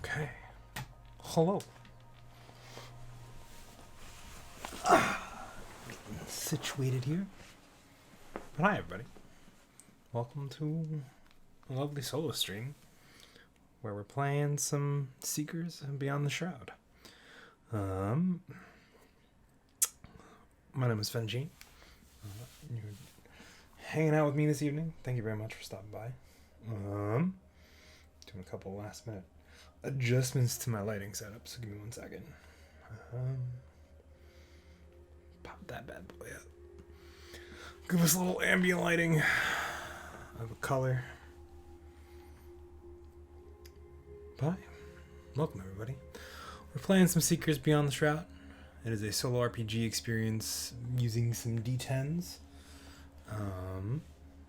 Okay. Hello. Getting situated here. But hi, everybody. Welcome to a lovely solo stream where we're playing some Seekers Beyond the Shroud. My name is Fenjin. You're hanging out with me this evening. Thank you very much for stopping by. Doing a couple last minute adjustments to my lighting setup, so give me 1 second. Pop that bad boy up. Give us a little ambient lighting of a color. Bye. Welcome, everybody. We're playing some Seekers Beyond the Shroud. It is a solo RPG experience using some D10s,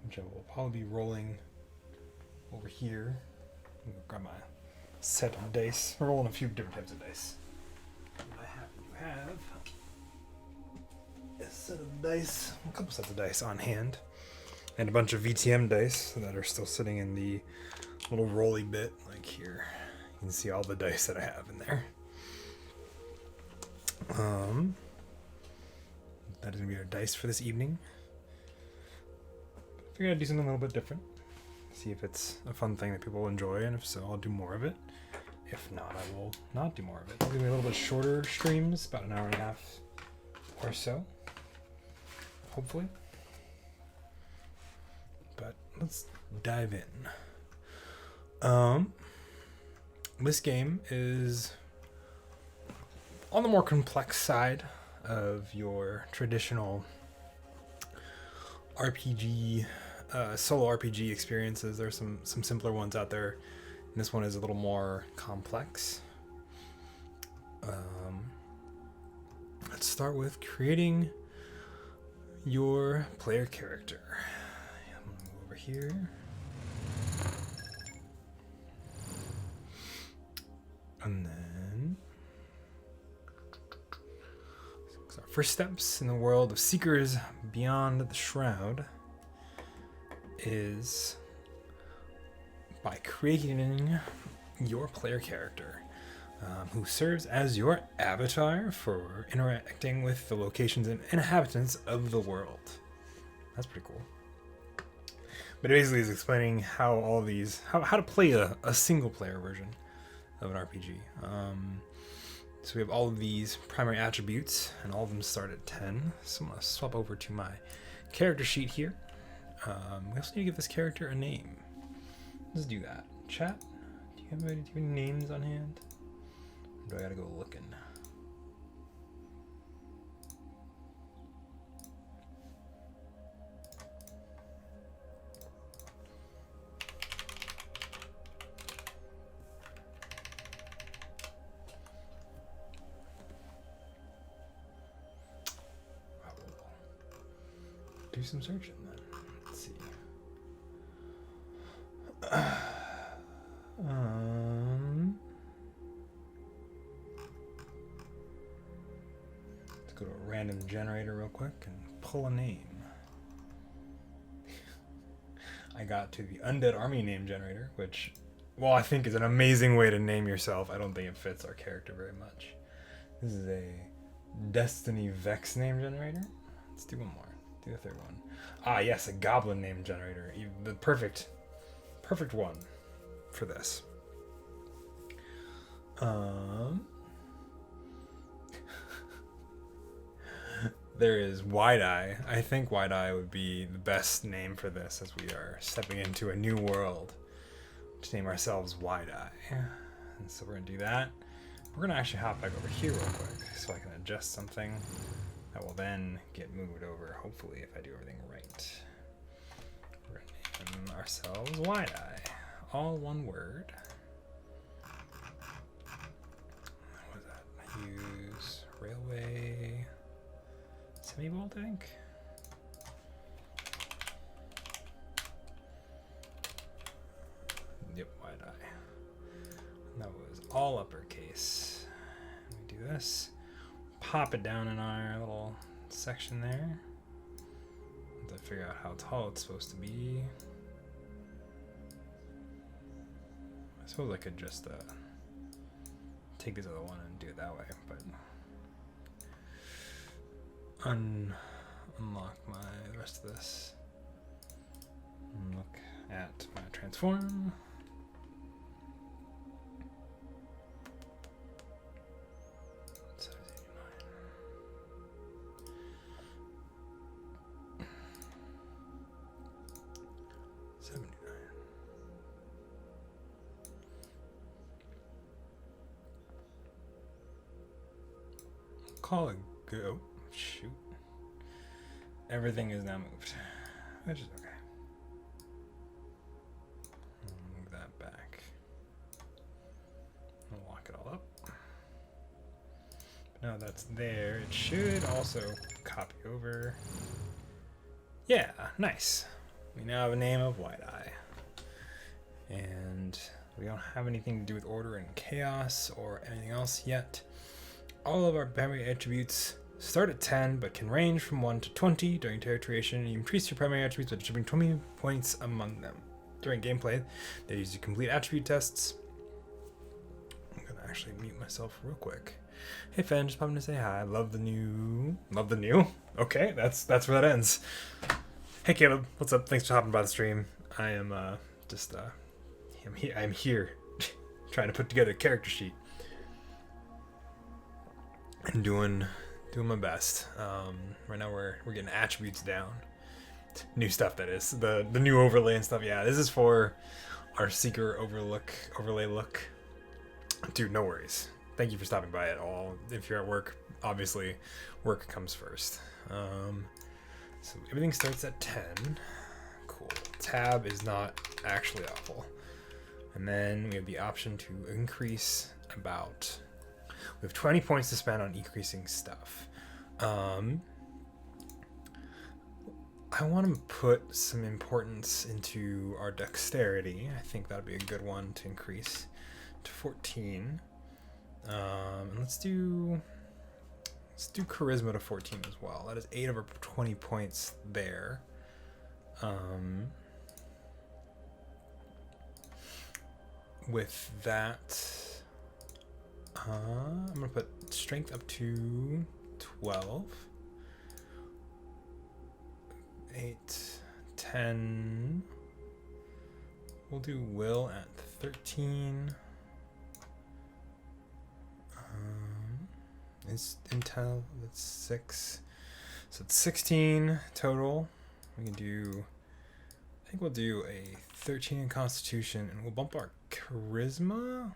which I will probably be rolling over here. I'm gonna grab my set of dice. We're rolling a few different types of dice. What I happen to have a set of dice, a couple sets of dice on hand, and a bunch of VTM dice that are still sitting in the little rolly bit, like here. You can see all the dice that I have in there. That is gonna be our dice for this evening. I figured I'd do something a little bit different. See if it's a fun thing that people will enjoy, and if so, I'll do more of it. If not, I will not do more of it. I'll do a little bit shorter streams, about an hour and a half or so, hopefully. But let's dive in. This game is on the more complex side of your traditional RPG, solo RPG experiences. There's some simpler ones out there, and this one is a little more complex. Let's start with creating your player character. I'm gonna move over here. And then so our first steps in the world of Seekers Beyond the Shroud is by creating your player character, who serves as your avatar for interacting with the locations and inhabitants of the world. That's pretty cool. But it basically is explaining how all these, how to play a single player version of an RPG. So we have all of these primary attributes, and all of them start at 10. So I'm going to swap over to my character sheet here. We also need to give this character a name. Let's do that. Chat, do you have any names on hand? Or do I gotta go looking? Do some searching then. Let's see. Let's go to a random generator real quick and pull a name. I got to the Undead Army name generator, which, well, I think is an amazing way to name yourself. I don't think it fits our character very much. This is a Destiny Vex name generator. Let's do one more. Do the third one. Ah, yes, a goblin name generator. The perfect one for this. There is Wide Eye. I think Wide Eye would be the best name for this, as we are stepping into a new world to name ourselves Wide Eye. And so we're gonna do that. We're gonna actually hop back over here real quick so I can adjust something. That will then get moved over, hopefully, if I do everything right. We're going to name ourselves Wide Eye. All one word. What was that? I use Railway Semi-Bolt, I think. Yep, Wide Eye. And that was all uppercase. Let me do this. Pop it down in our little section there. Once I figure out how tall it's supposed to be. I suppose I could just take this other one and do it that way, but unlock the rest of this. And look at my transform. Call it go. Shoot. Everything is now moved, which is okay. Move that back. I'll lock it all up. Now that's there. It should also copy over. Yeah, nice. We now have a name of White Eye. And we don't have anything to do with order and chaos or anything else yet. All of our primary attributes start at 10, but can range from 1 to 20 during tertiation. You increase your primary attributes by distributing 20 points among them. During gameplay, they use to complete attribute tests. I'm gonna actually mute myself real quick. Hey Fen, just popping to say hi. Love the new. Okay, that's where that ends. Hey Caleb, what's up? Thanks for hopping by the stream. I am I'm here trying to put together a character sheet. And doing my best. Right now we're getting attributes down. New stuff, that is. The new overlay and stuff. Yeah, this is for our Seeker overlay look. Dude, no worries. Thank you for stopping by at all. If you're at work, obviously work comes first. So everything starts at 10. Cool. Tab is not actually awful. And then we have the option to increase about. We have 20 points to spend on increasing stuff. I want to put some importance into our dexterity. I think that would be a good one to increase to 14. And let's do charisma to 14 as well. That is 8 over 20 points there. With that. I'm gonna put strength up to 12, 8, 10. We'll do will at 13. Is intel, that's 6. So it's 16 total. We can do, I think we'll do a 13 in Constitution, and we'll bump our charisma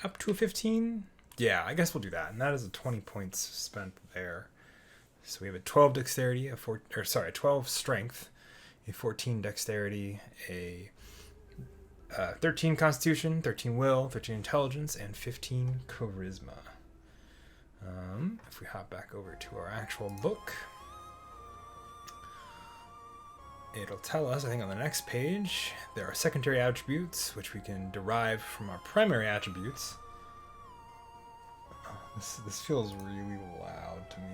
up to a 15? Yeah, I guess we'll do that. And that is a 20 points spent there. So we have a 12 dexterity, a 12 strength, a 14 dexterity, a 13 constitution, 13 will, 13 intelligence, and 15 charisma. If we hop back over to our actual book, it'll tell us, I think on the next page, there are secondary attributes, which we can derive from our primary attributes. Oh, this feels really loud to me.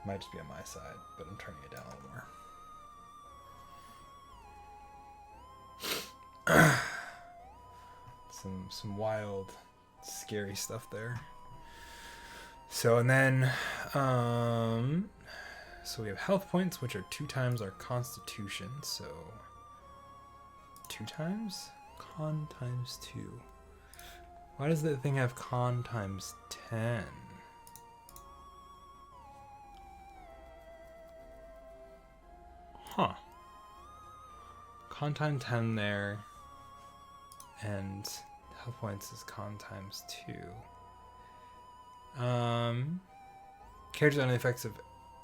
Might just be on my side, but I'm turning it down a little more. Some wild, scary stuff there. So, and then, so we have health points, which are 2 times our constitution. So 2 times? Con times 2. Why does that thing have con times 10? Huh. Con times 10 there. And health points is con times 2. Characters under the effects of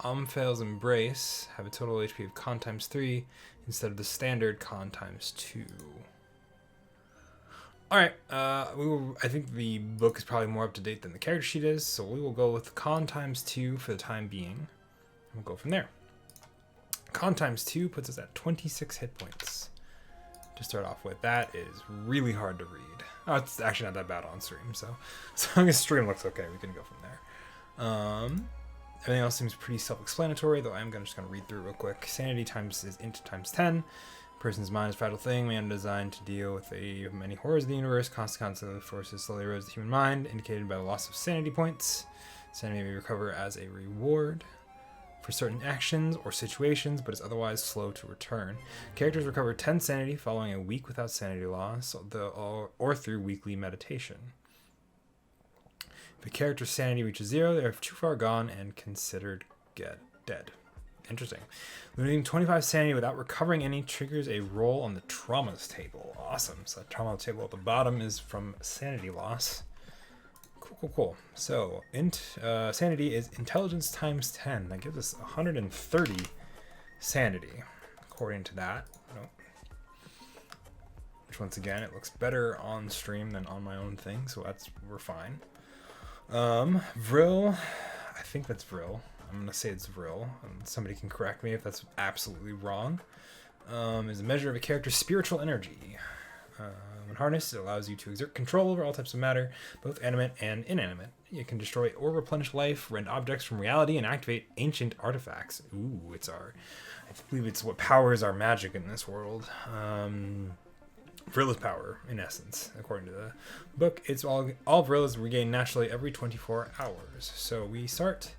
Omphale's Embrace have a total HP of con times 3 instead of the standard con times 2. Alright, I think the book is probably more up to date than the character sheet is, so we will go with con times 2 for the time being. We'll go from there. Con times 2 puts us at 26 hit points. To start off with, that is really hard to read. Oh, it's actually not that bad on stream, so as long as stream looks okay, we can go from there. Everything else seems pretty self-explanatory, though I'm just gonna read through real quick. Sanity times is int times 10, Person's mind is a fragile thing, man designed to deal with the many horrors of the universe. Constant forces slowly erodes the human mind, indicated by the loss of sanity points. Sanity may recover as a reward for certain actions or situations, but is otherwise slow to return. Characters recover 10 sanity following a week without sanity loss, or through weekly meditation. If a character's sanity reaches 0, they are too far gone and considered dead. Interesting. Losing 25 sanity without recovering any triggers a roll on the traumas table. Awesome. So the trauma table at the bottom is from sanity loss. Cool. So sanity is intelligence times 10. That gives us 130 sanity, according to that. Nope. Which once again, it looks better on stream than on my own thing, so we're fine. Vril, I think that's Vril. I'm going to say it's Vril. Somebody can correct me if that's absolutely wrong. Is a measure of a character's spiritual energy. When harnessed, it allows you to exert control over all types of matter, both animate and inanimate. You can destroy or replenish life, rend objects from reality, and activate ancient artifacts. Ooh, I believe it's what powers our magic in this world. Vril is power, in essence, according to the book. It's all Vril is regained naturally every 24 hours. So we start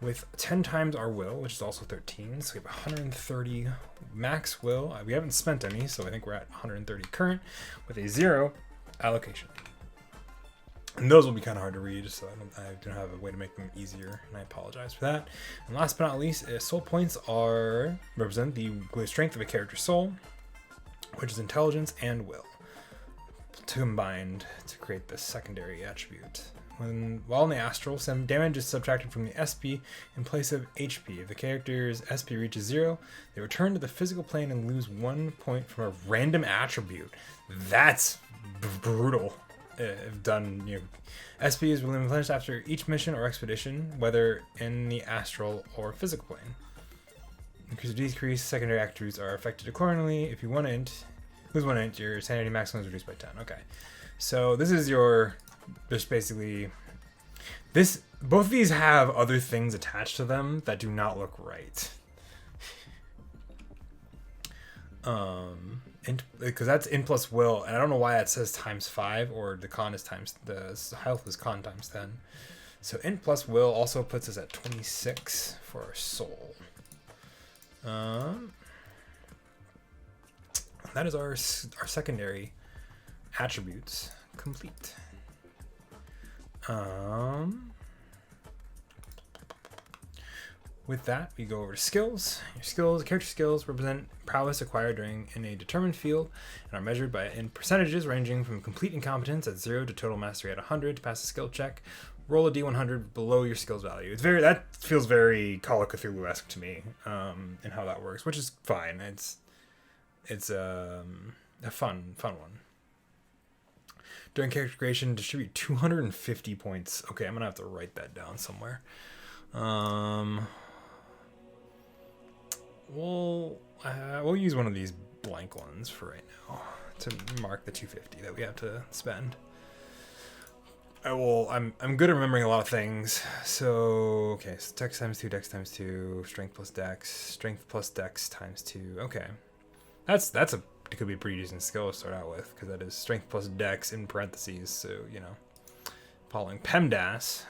with 10 times our will, which is also 13. So we have 130 max will. We haven't spent any, so I think we're at 130 current with a 0 allocation. And those will be kind of hard to read, so I don't have a way to make them easier, and I apologize for that. And last but not least, soul points represent the strength of a character's soul, which is intelligence and will, combined to create this secondary attribute. While in the astral, some damage is subtracted from the SP in place of HP. If the character's SP reaches 0, they return to the physical plane and lose 1 point from a random attribute. That's brutal. If done, SP is replenished after each mission or expedition, whether in the astral or physical plane. Increase or decrease, secondary attributes are affected accordingly. If you lose 1 int, your sanity maximum is reduced by 10. Okay, so this is just basically both of these have other things attached to them that do not look right. Because that's in plus will, and I don't know why it says times 5 or the health is con times 10. So int plus will also puts us at 26 for our soul. That is our secondary attributes complete. With that, we go over to skills. Character skills represent prowess acquired in a determined field and are measured in percentages ranging from complete incompetence at 0 to total mastery at 100 to pass a skill check. Roll a d100 below your skills value. That feels very Call of Cthulhu-esque to me, in how that works, which is fine. It's a fun one. During character creation, distribute 250 points. Okay, I'm gonna have to write that down somewhere. We'll use one of these blank ones for right now to mark the 250 that we have to spend. I'm good at remembering a lot of things. So okay, so dex times 2, dex times 2, strength plus dex times 2. Okay, it could be a pretty decent skill to start out with, because that is strength plus dex in parentheses. So following PEMDAS.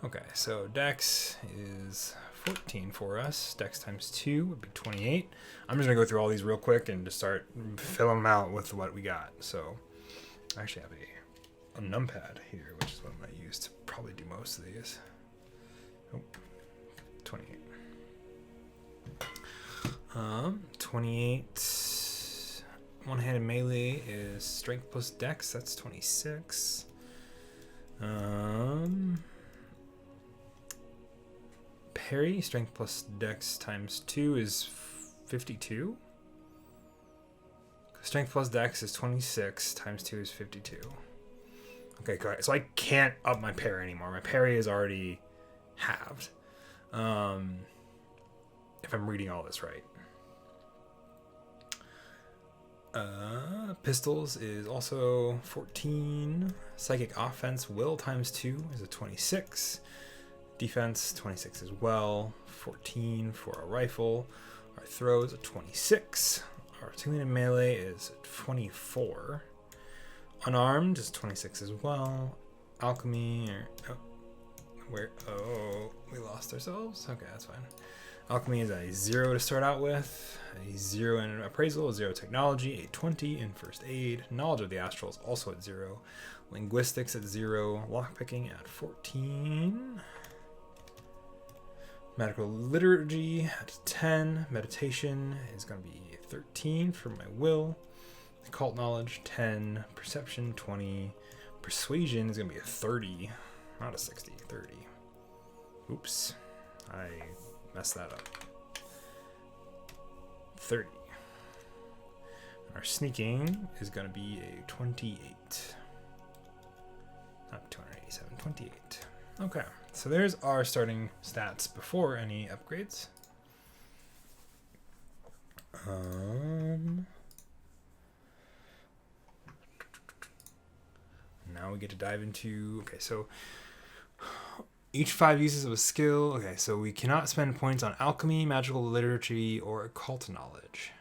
Okay, so dex is 14 for us. Dex times 2 would be 28. I'm just gonna go through all these real quick and just start filling them out with what we got. So I actually have a numpad here, which is what I'm gonna use to probably do most of these. 28. 28. One-handed melee is strength plus dex. That's 26. Parry, strength plus dex times 2 is 52. Strength plus dex is 26 times 2 is 52. Okay, correct. So I can't up my parry anymore. My parry is already halved. If I'm reading all this right. Pistols is also 14. Psychic offense, will times 2 is a 26. Defense, 26 as well. 14 for a rifle. Our throw is a 26. Our two-handed melee is 24. Unarmed is 26 as well. Alchemy, we lost ourselves. Okay, that's fine. Alchemy is a 0 to start out with, a 0 in appraisal, a 0 technology, a 20 in first aid. Knowledge of the astral is also at 0. Linguistics at 0. Lockpicking at 14. Medical liturgy at 10. Meditation is going to be 13 for my will. Occult knowledge 10. Perception 20. Persuasion is going to be a 30. Not a 60, 30. Oops. I messed that up. 30. Our sneaking is going to be a 28. Not 287, 28. Okay, so there's our starting stats before any upgrades. Now we get to dive into, okay, so each 5 uses of a skill. Okay, so we cannot spend points on alchemy, magical literature, or occult knowledge.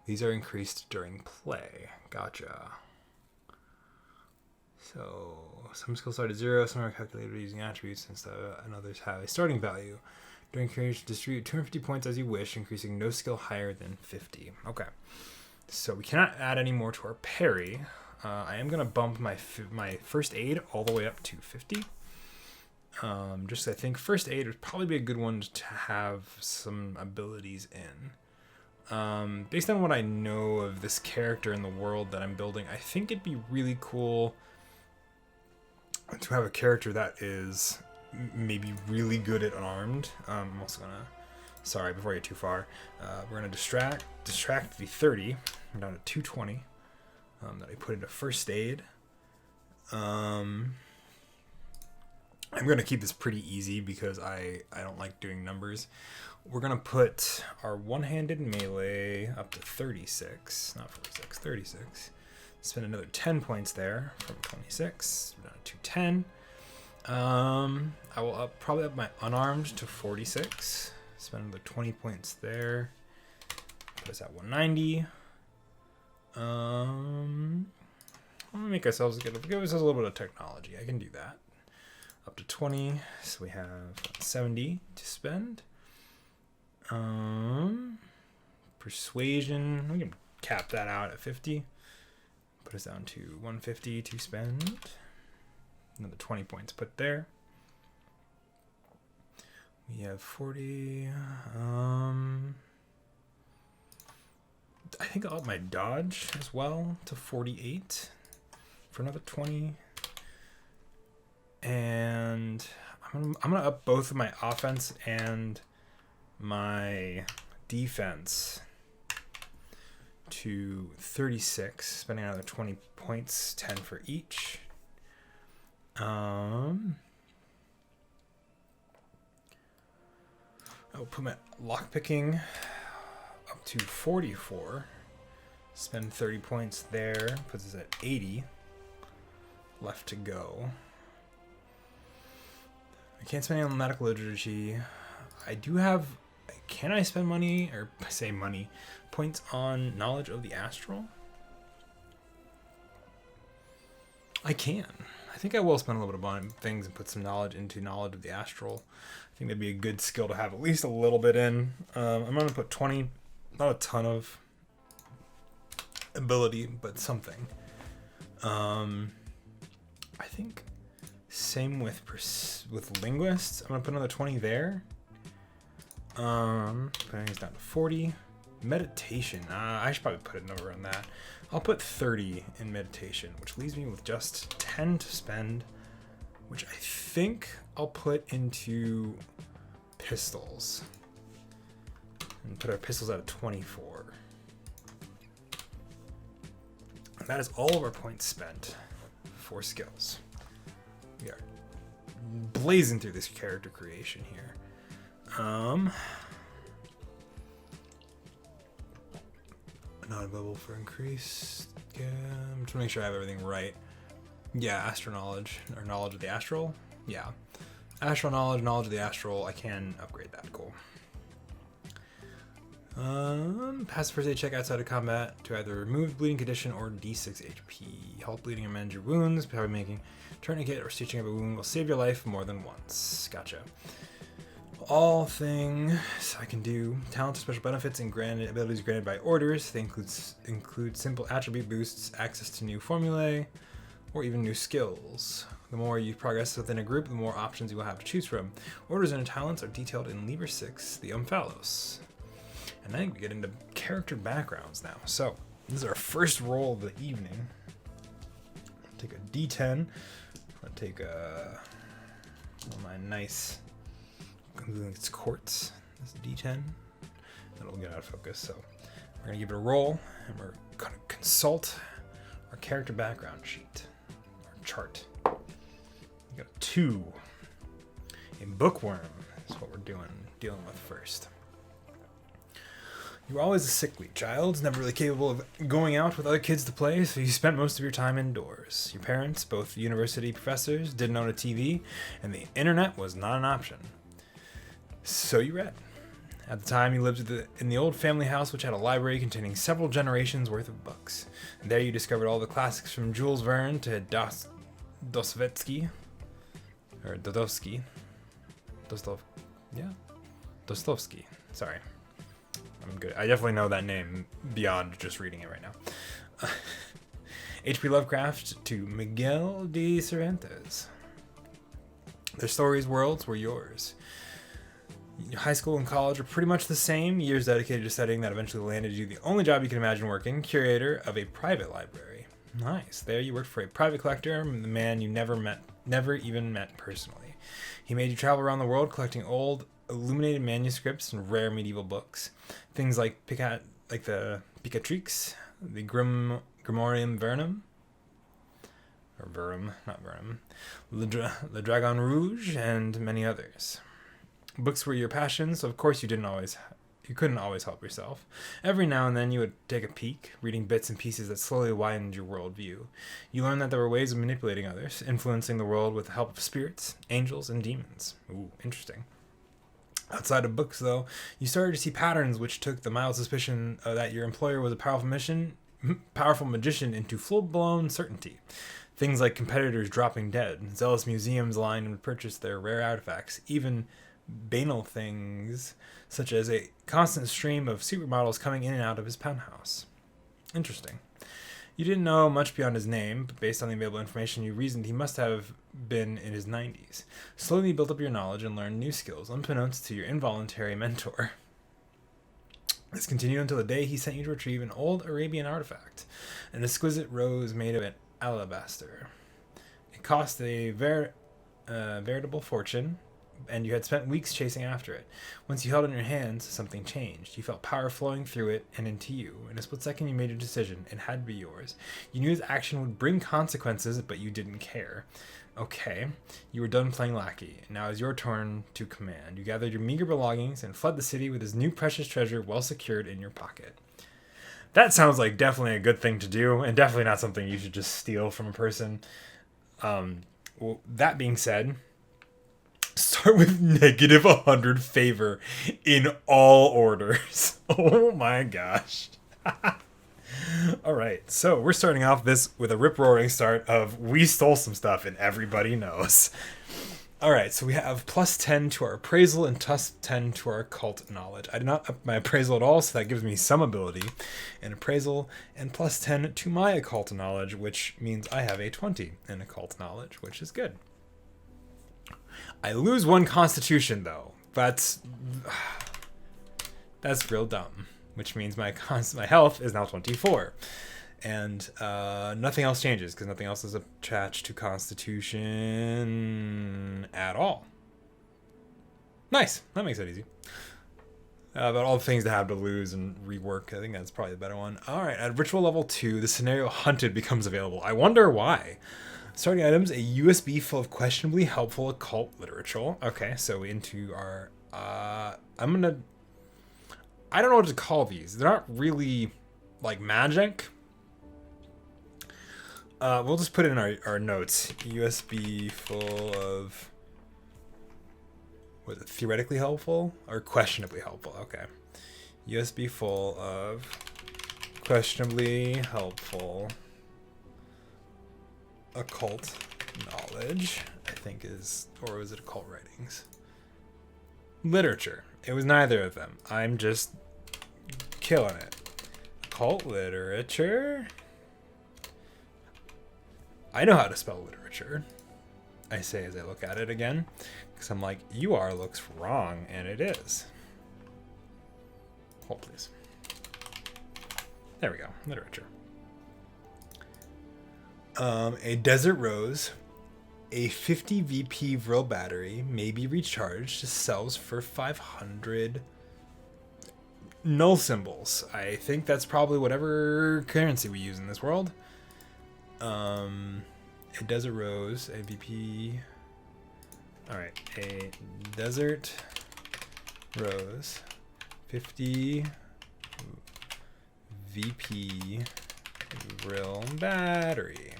These are increased during play. Gotcha. So some skills start at 0, some are calculated using attributes, and others have a starting value. During creation, distribute 250 points as you wish, increasing no skill higher than 50. Okay, so we cannot add any more to our parry. I am going to bump my first aid all the way up to 50. Just I think first aid would probably be a good one to have some abilities in. Based on what I know of this character in the world that I'm building, I think it'd be really cool to have a character that is maybe really good at unarmed. I'm also gonna, sorry, before I get too far, we're gonna distract the 30. I'm down to 220 that I put into first aid. I'm gonna keep this pretty easy because I don't like doing numbers. We're gonna put our one-handed melee up to 36, not 46, 36. Spend another 10 points there from 26 down to 210. I will probably up my unarmed to 46. Spend another 20 points there. Put us at 190. I'm gonna make ourselves give ourselves a little bit of technology. I can do that. Up to 20, so we have 70 to spend. Persuasion, we can cap that out at 50. Put us down to 150 to spend. Another 20 points put there. We have 40. I think I'll up my dodge as well to 48 for another 20. And I'm gonna up both of my offense and my defense to 36, spending another 20 points, 10 for each. I'll put my lockpicking up to 44, spend 30 points there, puts us at 80 left to go. I can't spend any on medical literature. I do have, can I spend money, or say money, points on knowledge of the astral? I can. I think I will spend a little bit of things and put some knowledge into knowledge of the astral. I think that'd be a good skill to have at least a little bit in. I'm going to put 20, not a ton of ability, but something. I think same with linguists. I'm going to put another 20 there. Putting these down to 40. Meditation. I should probably put a number on that. I'll put 30 in meditation, which leaves me with just 10 to spend, which I think I'll put into pistols. And put our pistols at a 24. And that is all of our points spent for skills. We are blazing through this character creation here. Not available for increase. Yeah, I'm trying to make sure I have everything right. Yeah, astral knowledge, or knowledge of the astral. Yeah, astral knowledge, knowledge of the astral. I can upgrade that. Cool. Passive first aid check outside of combat to either remove the bleeding condition or D6 HP. Halt bleeding and mend your wounds. Probably making tourniquet or stitching up a wound will save your life more than once. Gotcha. All things I can do. Talents, special benefits, and granted abilities granted by orders. They include simple attribute boosts, access to new formulae, or even new skills. The more you progress within a group, the more options you will have to choose from. Orders and talents are detailed in Liber 6, the Omphalos. And I think we get into character backgrounds now. So, this is our first roll of the evening. Take a D10. I'll take one of my nice, it's quartz. This is D10. That'll get out of focus. So, we're going to give it a roll, and we're going to consult our character background sheet, our chart. We got a 2. A bookworm is what we're dealing with first. You were always a sickly child, never really capable of going out with other kids to play, so you spent most of your time indoors. Your parents, both university professors, didn't own a TV, and the internet was not an option. So you read. At the time, you lived in the old family house, which had a library containing several generations worth of books. And there you discovered all the classics from Jules Verne to Dostoevsky. Dostoevsky. Sorry. I'm good. I definitely know that name beyond just reading it right now. H.P. Lovecraft to Miguel de Cervantes. Their stories, worlds were yours. High school and college were pretty much the same. Years dedicated to studying that eventually landed you the only job you can imagine working, curator of a private library. Nice. There you worked for a private collector, the man you never even met personally. He made you travel around the world collecting old, illuminated manuscripts and rare medieval books. Things like the Picatrix, the Grimorium Vernum, or Verum, not Verum, Le Dragon Rouge, and many others. Books were your passion, so of course you couldn't always help yourself. Every now and then you would take a peek, reading bits and pieces that slowly widened your worldview. You learned that there were ways of manipulating others, influencing the world with the help of spirits, angels, and demons. Ooh, interesting. Outside of books, though, you started to see patterns which took the mild suspicion that your employer was a powerful magician into full-blown certainty. Things like competitors dropping dead, zealous museums lined to purchase their rare artifacts, even banal things such as a constant stream of supermodels coming in and out of his penthouse. Interesting. You didn't know much beyond his name, but based on the available information, you reasoned he must have been in his 90s. Slowly you built up your knowledge and learned new skills, unbeknownst to your involuntary mentor. This continued until the day he sent you to retrieve an old Arabian artifact, an exquisite rose made of alabaster. It cost a veritable fortune, and you had spent weeks chasing after it. Once you held it in your hands, something changed. You felt power flowing through it and into you. In a split second, you made a decision. It had to be yours. You knew this action would bring consequences, but you didn't care. Okay, you were done playing lackey. Now is your turn to command. You gathered your meager belongings and fled the city with this new precious treasure well secured in your pocket. That sounds like definitely a good thing to do, and definitely not something you should just steal from a person. Well, that being said, start with negative 100 favor in all orders. Oh my gosh. All right, so we're starting off this with a rip-roaring start of we stole some stuff and everybody knows. All right, so we have plus 10 to our appraisal and plus 10 to our occult knowledge. I did not up my appraisal at all, so that gives me some ability in appraisal, and plus 10 to my occult knowledge, which means I have a 20 in occult knowledge, which is good. I lose 1 constitution, though. That's real dumb, which means my health is now 24. And nothing else changes, because nothing else is attached to constitution at all. Nice. That makes it easy. But all the things to have to lose and rework, I think that's probably the better one. All right, at ritual level 2, the scenario hunted becomes available. I wonder why. Starting items, a USB full of questionably helpful occult literature. Okay, so into our... I don't know what to call these. They're not really, like, magic. We'll just put it in our notes. USB full of... Was it theoretically helpful? Or questionably helpful? Okay. USB full of questionably helpful occult knowledge, I think is, or was it occult writings? Literature. It was neither of them. I'm just killing it. Occult literature. I know how to spell literature, I say as I look at it again, because I'm like, UR looks wrong, and it is. Hold, please. There we go. Literature. A desert rose, a 50 VP Vril battery, may be recharged, sells for 500 null symbols. I think that's probably whatever currency we use in this world. A desert rose, a VP. Alright, a desert rose, 50 VP Vril battery.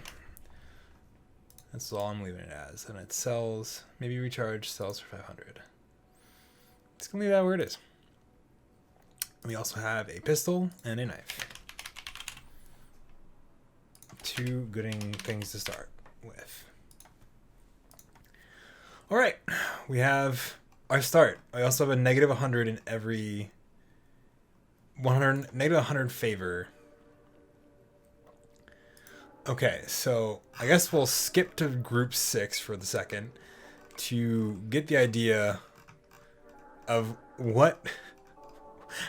That's all I'm leaving it as. And it sells, maybe recharge, sells for 500. It's gonna leave that where it is. We also have a pistol and a knife. Two good things to start with. All right, we have our start. I also have a negative 100 in every 100, negative 100 favor. Okay, so I guess we'll skip to group 6 for the second to get the idea of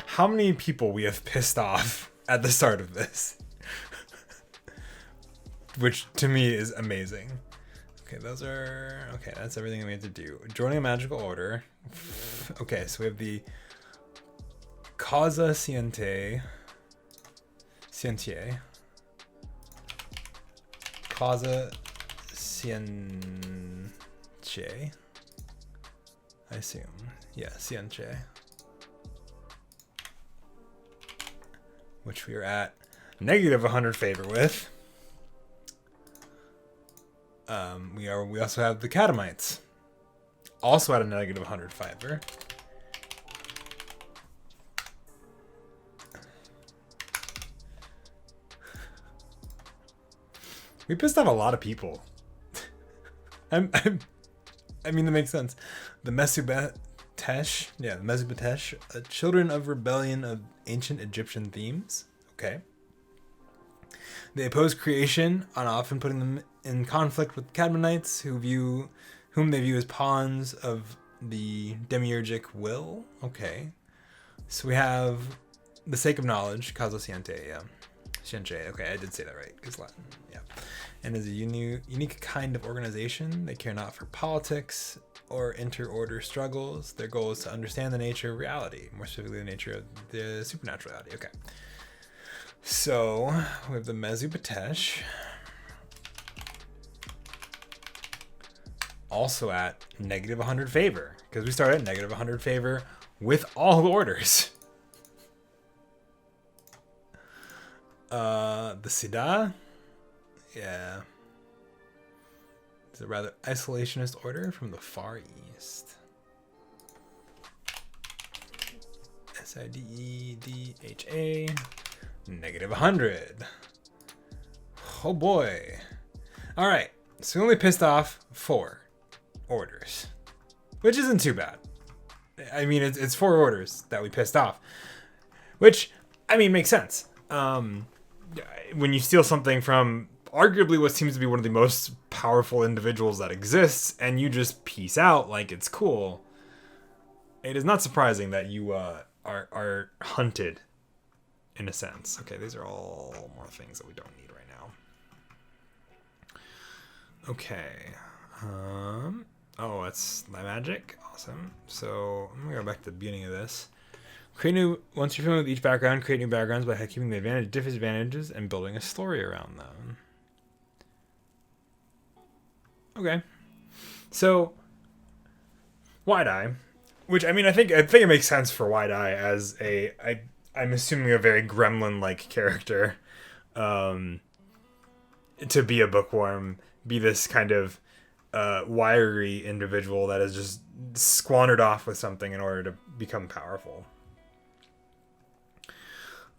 how many people we have pissed off at the start of this. Which to me is amazing. Okay, that's everything we have to do. Joining a magical order. Okay, so we have the Causa Scientiae. Causa Scientiae. I assume. Yeah, Scientiae. Which we are at negative 100 favor with. We also have the Catamites, also at a negative 100 favor. We pissed off a lot of people. I mean, that makes sense. The Mesubatesh, children of rebellion of ancient Egyptian themes. Okay. They oppose creation, on often putting them in conflict with Cadmonites, whom they view as pawns of the demiurgic will. Okay. So we have the sake of knowledge, Causa Scientiae, yeah. Scientiae, okay, I did say that right, because Latin, yeah. And is a unique kind of organization. They care not for politics or inter-order struggles. Their goal is to understand the nature of reality, more specifically the nature of the supernatural reality. Okay. So, we have the Mesubatesh. Also at negative 100 favor, because we started at negative 100 favor with all the orders. The Sida, yeah, it's a rather isolationist order from the Far East. Sidedha, negative 100. Oh boy. All right, so we only pissed off 4 orders, which isn't too bad. I mean, it's 4 orders that we pissed off, which, I mean, makes sense. When you steal something from arguably what seems to be one of the most powerful individuals that exists, and you just peace out like it's cool, it is not surprising that you are hunted, in a sense. Okay, these are all more things that we don't need right now. Okay. Oh, that's my magic. Awesome. So I'm gonna go back to the beginning of this. Once you're familiar with each background, create new backgrounds by keeping the advantage, disadvantages, and building a story around them. Okay. So, Wide Eye, which, I mean, I think it makes sense for Wide Eye as I'm assuming a very gremlin-like character, to be a bookworm, be this kind of wiry individual that has just squandered off with something in order to become powerful.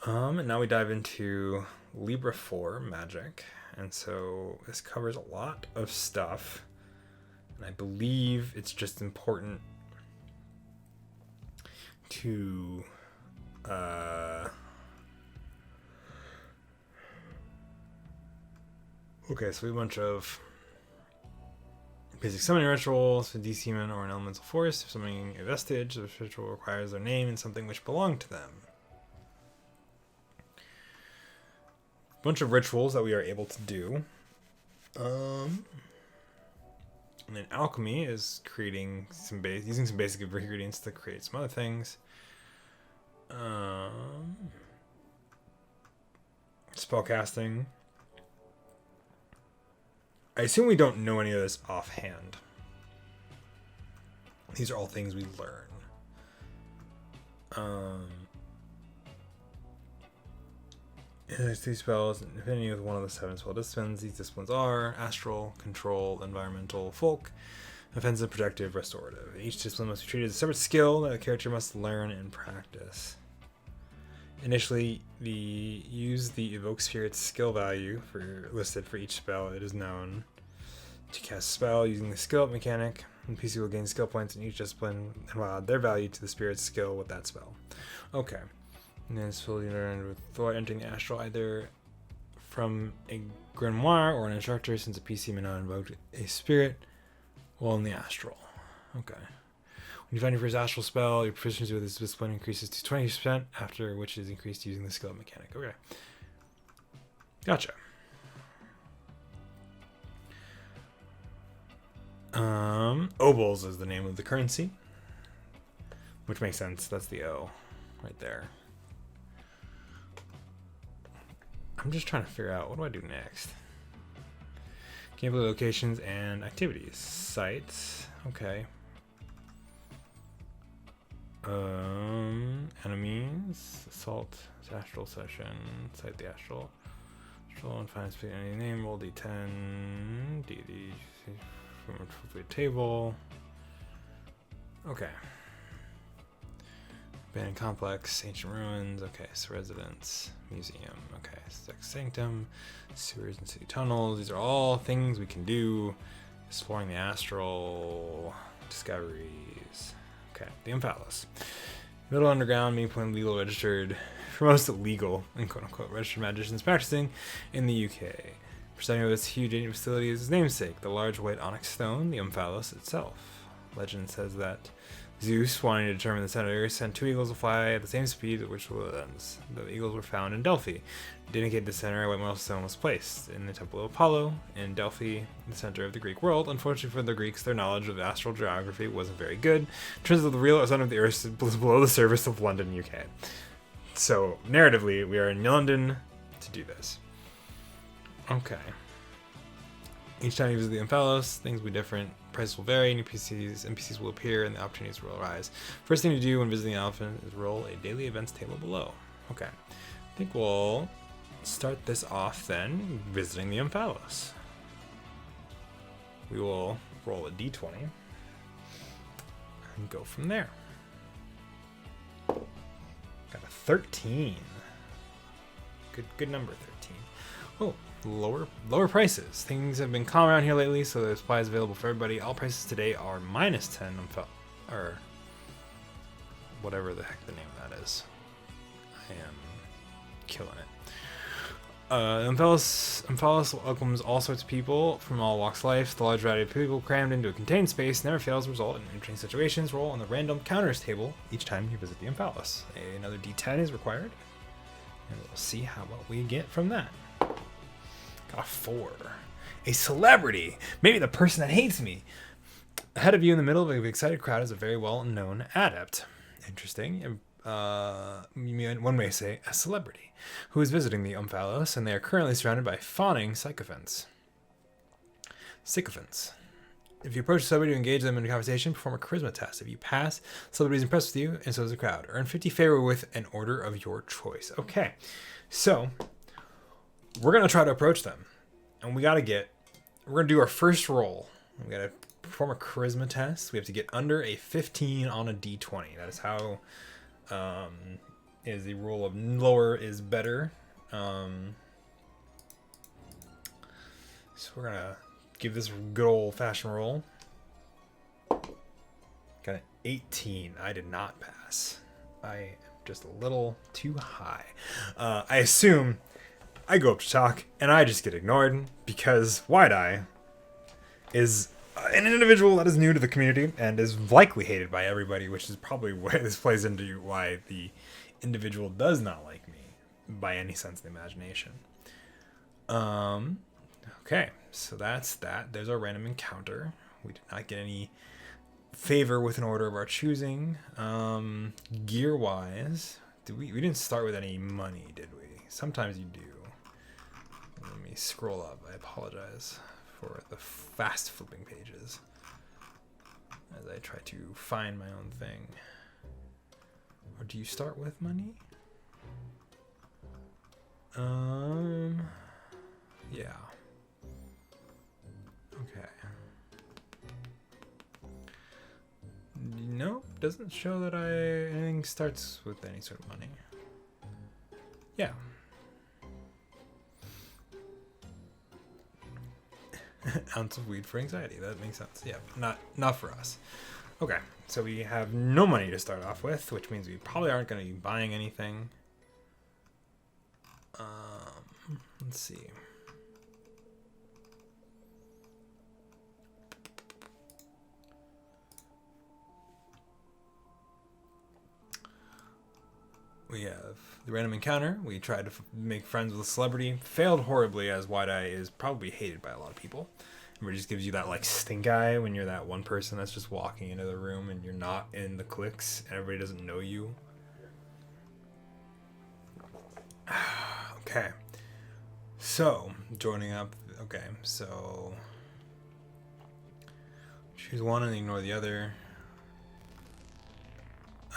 And now we dive into Libra 4 magic. And so this covers a lot of stuff. And I believe it's just important to okay, so we have a bunch of basic summoning rituals for demon or an elemental force. If summoning a vestige, the ritual requires their name and something which belonged to them. Bunch of rituals that we are able to do. And then alchemy is creating using some basic ingredients to create some other things. Spellcasting. I assume we don't know any of this offhand. These are all things we learn. There's 2 spells, depending on one of the 7 spell disciplines. These disciplines are astral, control, environmental, folk, offensive, projective, restorative. Each discipline must be treated as a separate skill that the character must learn and practice. Initially, use the evoke spirit's skill value listed for each spell. It is known to cast a spell using the skill up mechanic. The PC will gain skill points in each discipline and will add their value to the spirit's skill with that spell. Okay. And then slowly learn with Thor entering the astral either from a grimoire or an instructor, since a PC may not invoke a spirit while in the astral. Okay. When you find your first astral spell, your proficiency with this discipline increases to 20%, after which is increased using the skill mechanic. Okay. Gotcha. Obols is the name of the currency, which makes sense. That's the O right there. I'm just trying to figure out, what do I do next? Gameplay locations and activities. Sites. Okay. Enemies. Assault. Astral session. Site the astral. Astral and find speak any name. Roll D10. D from a table. Okay. Abandoned complex, ancient ruins. Okay, so residence, museum. Okay, sex sanctum, sewers and city tunnels. These are all things we can do. Exploring the astral, discoveries. Okay, the Umphalos. Middle underground, meeting point legal registered for most legal and quote unquote registered magicians practicing in the UK. Presiding over this huge ancient facility is his namesake, the large white onyx stone, the Umphalos itself. Legend says that Zeus, wanting to determine the center, sent 2 eagles to fly at the same speed at which the ends. The eagles were found in Delphi. To indicate the center, a white milestone was placed in the Temple of Apollo in Delphi, the center of the Greek world. Unfortunately for the Greeks, their knowledge of astral geography wasn't very good. It turns out the real center of the Earth was below the surface of London, UK. So, narratively, we are in London to do this. Okay. Each time you visit the Umphalos, things will be different. Prices will vary, new NPCs will appear, and the opportunities will arise. First thing to do when visiting the elephant is roll a daily events table below. Okay. I think we'll start this off then, visiting the Umphalos. We will roll a d20 and go from there. Got a 13. Good number, 13. Oh, lower prices. Things have been calm around here lately, so the supply is available for everybody. All prices today are -10 or whatever the heck the name of that is. I am killing it. Umphalos welcomes all sorts of people from all walks of life. The large variety of people crammed into a contained space never fails to result in interesting situations. Roll on the random counters table each time you visit the Umphalos. Another d10 is required, and we'll see what we get from that. Got a 4. A celebrity, maybe the person that hates me. Ahead of you in the middle of an excited crowd is a very well-known adept. Interesting. One may say a celebrity who is visiting the Umphalos, and they are currently surrounded by fawning sycophants. If you approach somebody to engage them in a conversation, perform a charisma test. If you pass, celebrity is impressed with you, and so is the crowd. Earn 50 favor with an order of your choice. Okay, so we're going to try to approach them, and we're going to do our first roll. We got to perform a charisma test. We have to get under a 15 on a d20. That is how is the rule of lower is better. So we're gonna give this a good old-fashioned roll. Got an 18. I did not pass. I am just a little too high. I assume I go up to talk and I just get ignored because Wide-Eye is an individual that is new to the community and is likely hated by everybody, which is probably where this plays into why the individual does not like me by any sense of the imagination. Okay, so that's that. There's our random encounter. We did not get any favor with an order of our choosing. Gear wise, we didn't start with any money, did we? Sometimes you do. Let me scroll up. I apologize for the fast flipping pages as I try to find my own thing. Or do you start with money? Yeah. Okay. Nope, doesn't show that anything starts with any sort of money. Yeah. Ounce of weed for anxiety. That makes sense. Yeah, not for us. Okay, so we have no money to start off with, which means we probably aren't going to be buying anything. Let's see. We have the random encounter. We tried to make friends with a celebrity. Failed horribly, as Wide-Eye is probably hated by a lot of people. And it just gives you that like stink eye when you're that one person that's just walking into the room and you're not in the cliques and everybody doesn't know you. Okay. So, joining up. Okay, so choose one and ignore the other.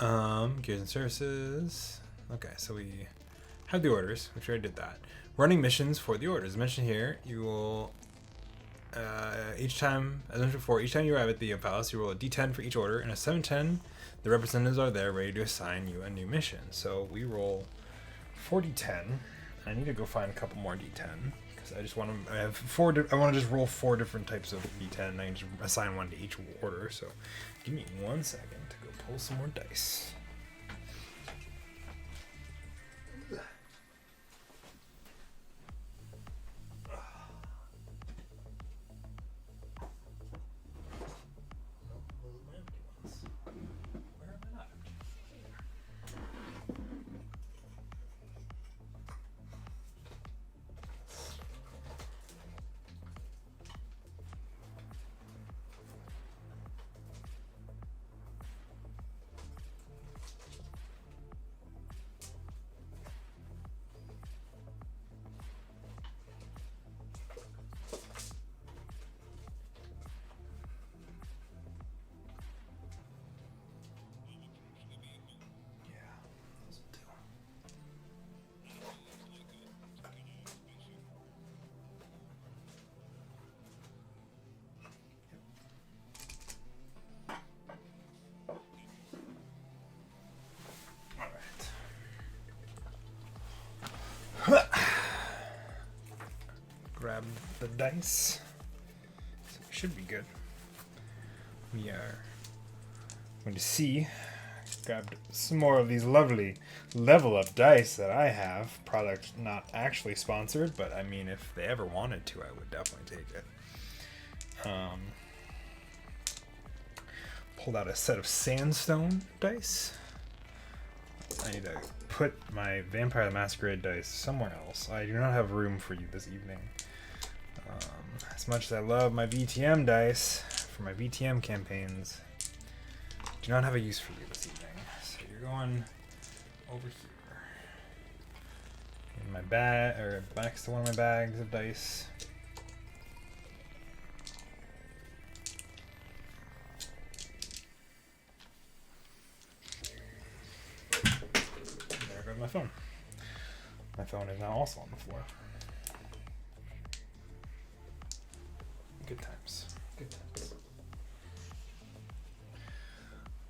Gears and services. Okay, so we have the orders, which we already did that. Running missions for the orders. As mentioned here, you will each time, as mentioned before, each time you arrive at the palace, you roll a d10 for each order, and a 710, the representatives are there ready to assign you a new mission. So we roll 4d10. I need to go find a couple more d10 because I just want to. I have four. I want to just roll 4 different types of d10. And I can just assign one to each order. So give me 1 second to go pull some more dice. Grab the dice. So we should be good. We are going to see. Grabbed some more of these lovely level up dice that I have. Product not actually sponsored, but I mean, if they ever wanted to, I would definitely take it. Pulled out a set of sandstone dice. I need to put my Vampire the Masquerade dice somewhere else. I do not have room for you this evening. As much as I love my VTM dice for my VTM campaigns, I do not have a use for you this evening. So you're going over here in my bag, or next to one of my bags of dice. There goes my phone. My phone is now also on the floor. Good times. Good times.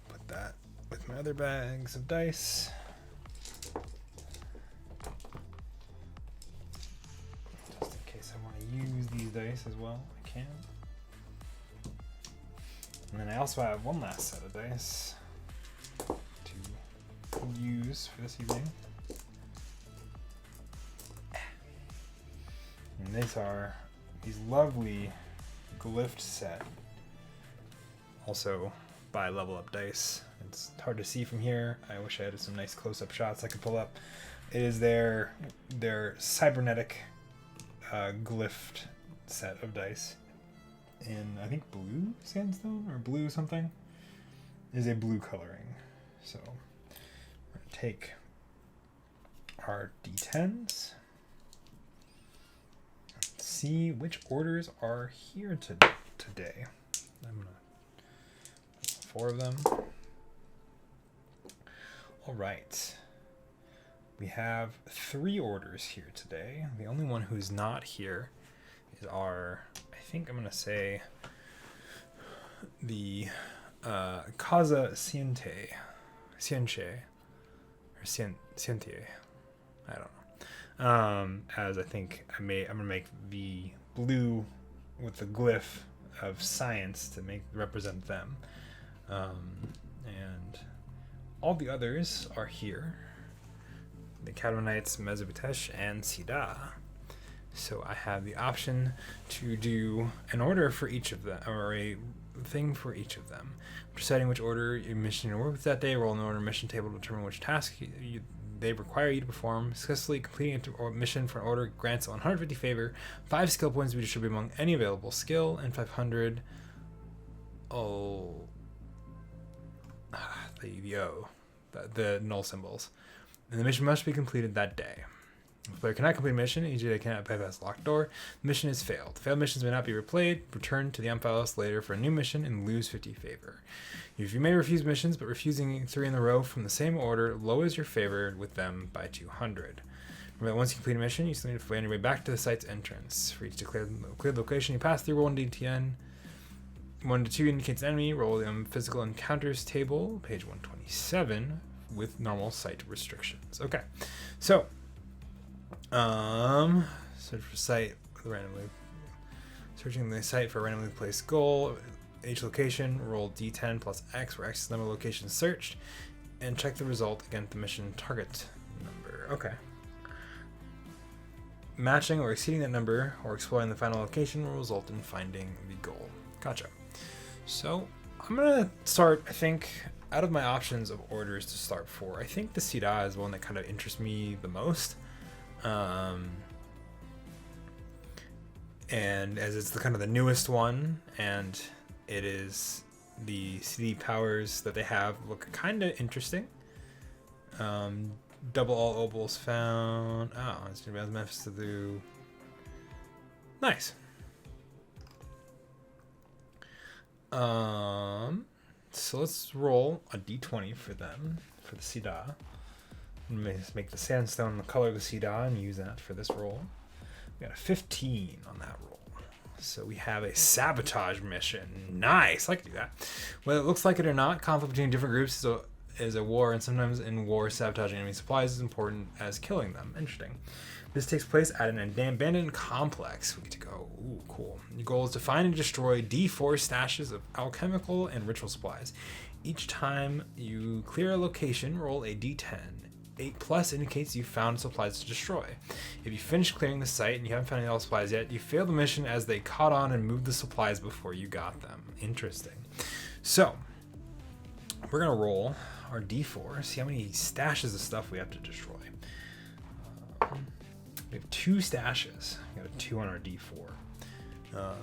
Put that with my other bags of dice. dice as well. I can. And then I also have one last set of dice to use for this evening. And these are these lovely glyphed set. Also by Level Up Dice. It's hard to see from here. I wish I had some nice close-up shots I could pull up. It is their cybernetic glyphed set of dice in, I think, blue sandstone or blue something. It is a blue coloring. So we're going to take our D10s. See which orders are here today. I'm going to put 4 of them. All right. We have 3 orders here today. The only one who's not here is our, I think I'm going to say, the Kaza Siente, or Siente, I don't know. As I think I'm going to make the blue with the glyph of science to represent them. And all the others are here. The Cadmonites, Mezubitesh, and Sida. So I have the option to do an order for each of them, or a thing for each of them. Deciding which order your mission to work with that day, roll an order mission table to determine which task they require you to perform. Successfully completing a mission for an order grants 150 favor, 5 skill points to be distributed among any available skill, and 500. The null symbols. And the mission must be completed that day. If the player cannot complete a mission, e.g. they cannot bypass a locked door, the mission is failed. Failed missions may not be replayed, return to the file list later for a new mission, and lose 50 favor. You may refuse missions, but refusing 3 in a row from the same order lowers your favor with them by 200. Remember that once you complete a mission, you still need to find your way back to the site's entrance. For each declared location you pass through, roll 1d10. 1 to 2 indicates enemy, roll the physical encounters table, page 127, with normal site restrictions. Okay, so search for site randomly. Searching the site for a randomly placed goal. Each location, roll d10 plus x, where x is the number of locations searched, and check the result against the mission target number. Okay. Matching or exceeding that number or exploring the final location will result in finding the goal. Gotcha. So I'm gonna start, I think, out of my options of orders to start for, I think the Sida is one that kind of interests me the most. And as it's the kind of the newest one, and it is the CD powers that they have look kind of interesting. Double all obols found. Oh, it's gonna be Memphis to do. Nice. So let's roll a d20 for them, for the Sida. Let's make the sandstone the color of the Sida and use that for this roll. We got a 15 on that roll. So we have a sabotage mission. Nice, I like to do that. Whether it looks like it or not, conflict between different groups is a war, and sometimes in war, sabotaging enemy supplies is important as killing them. Interesting. This takes place at an abandoned complex. We get to go. Ooh, cool. Your goal is to find and destroy D4 stashes of alchemical and ritual supplies. Each time you clear a location, roll a D10. 8+ indicates you found supplies to destroy. If you finish clearing the site and you haven't found any all supplies yet, you fail the mission as they caught on and moved the supplies before you got them. Interesting. So, we're going to roll our D4, see how many stashes of stuff we have to destroy. We have 2 stashes. We got a 2 on our D4.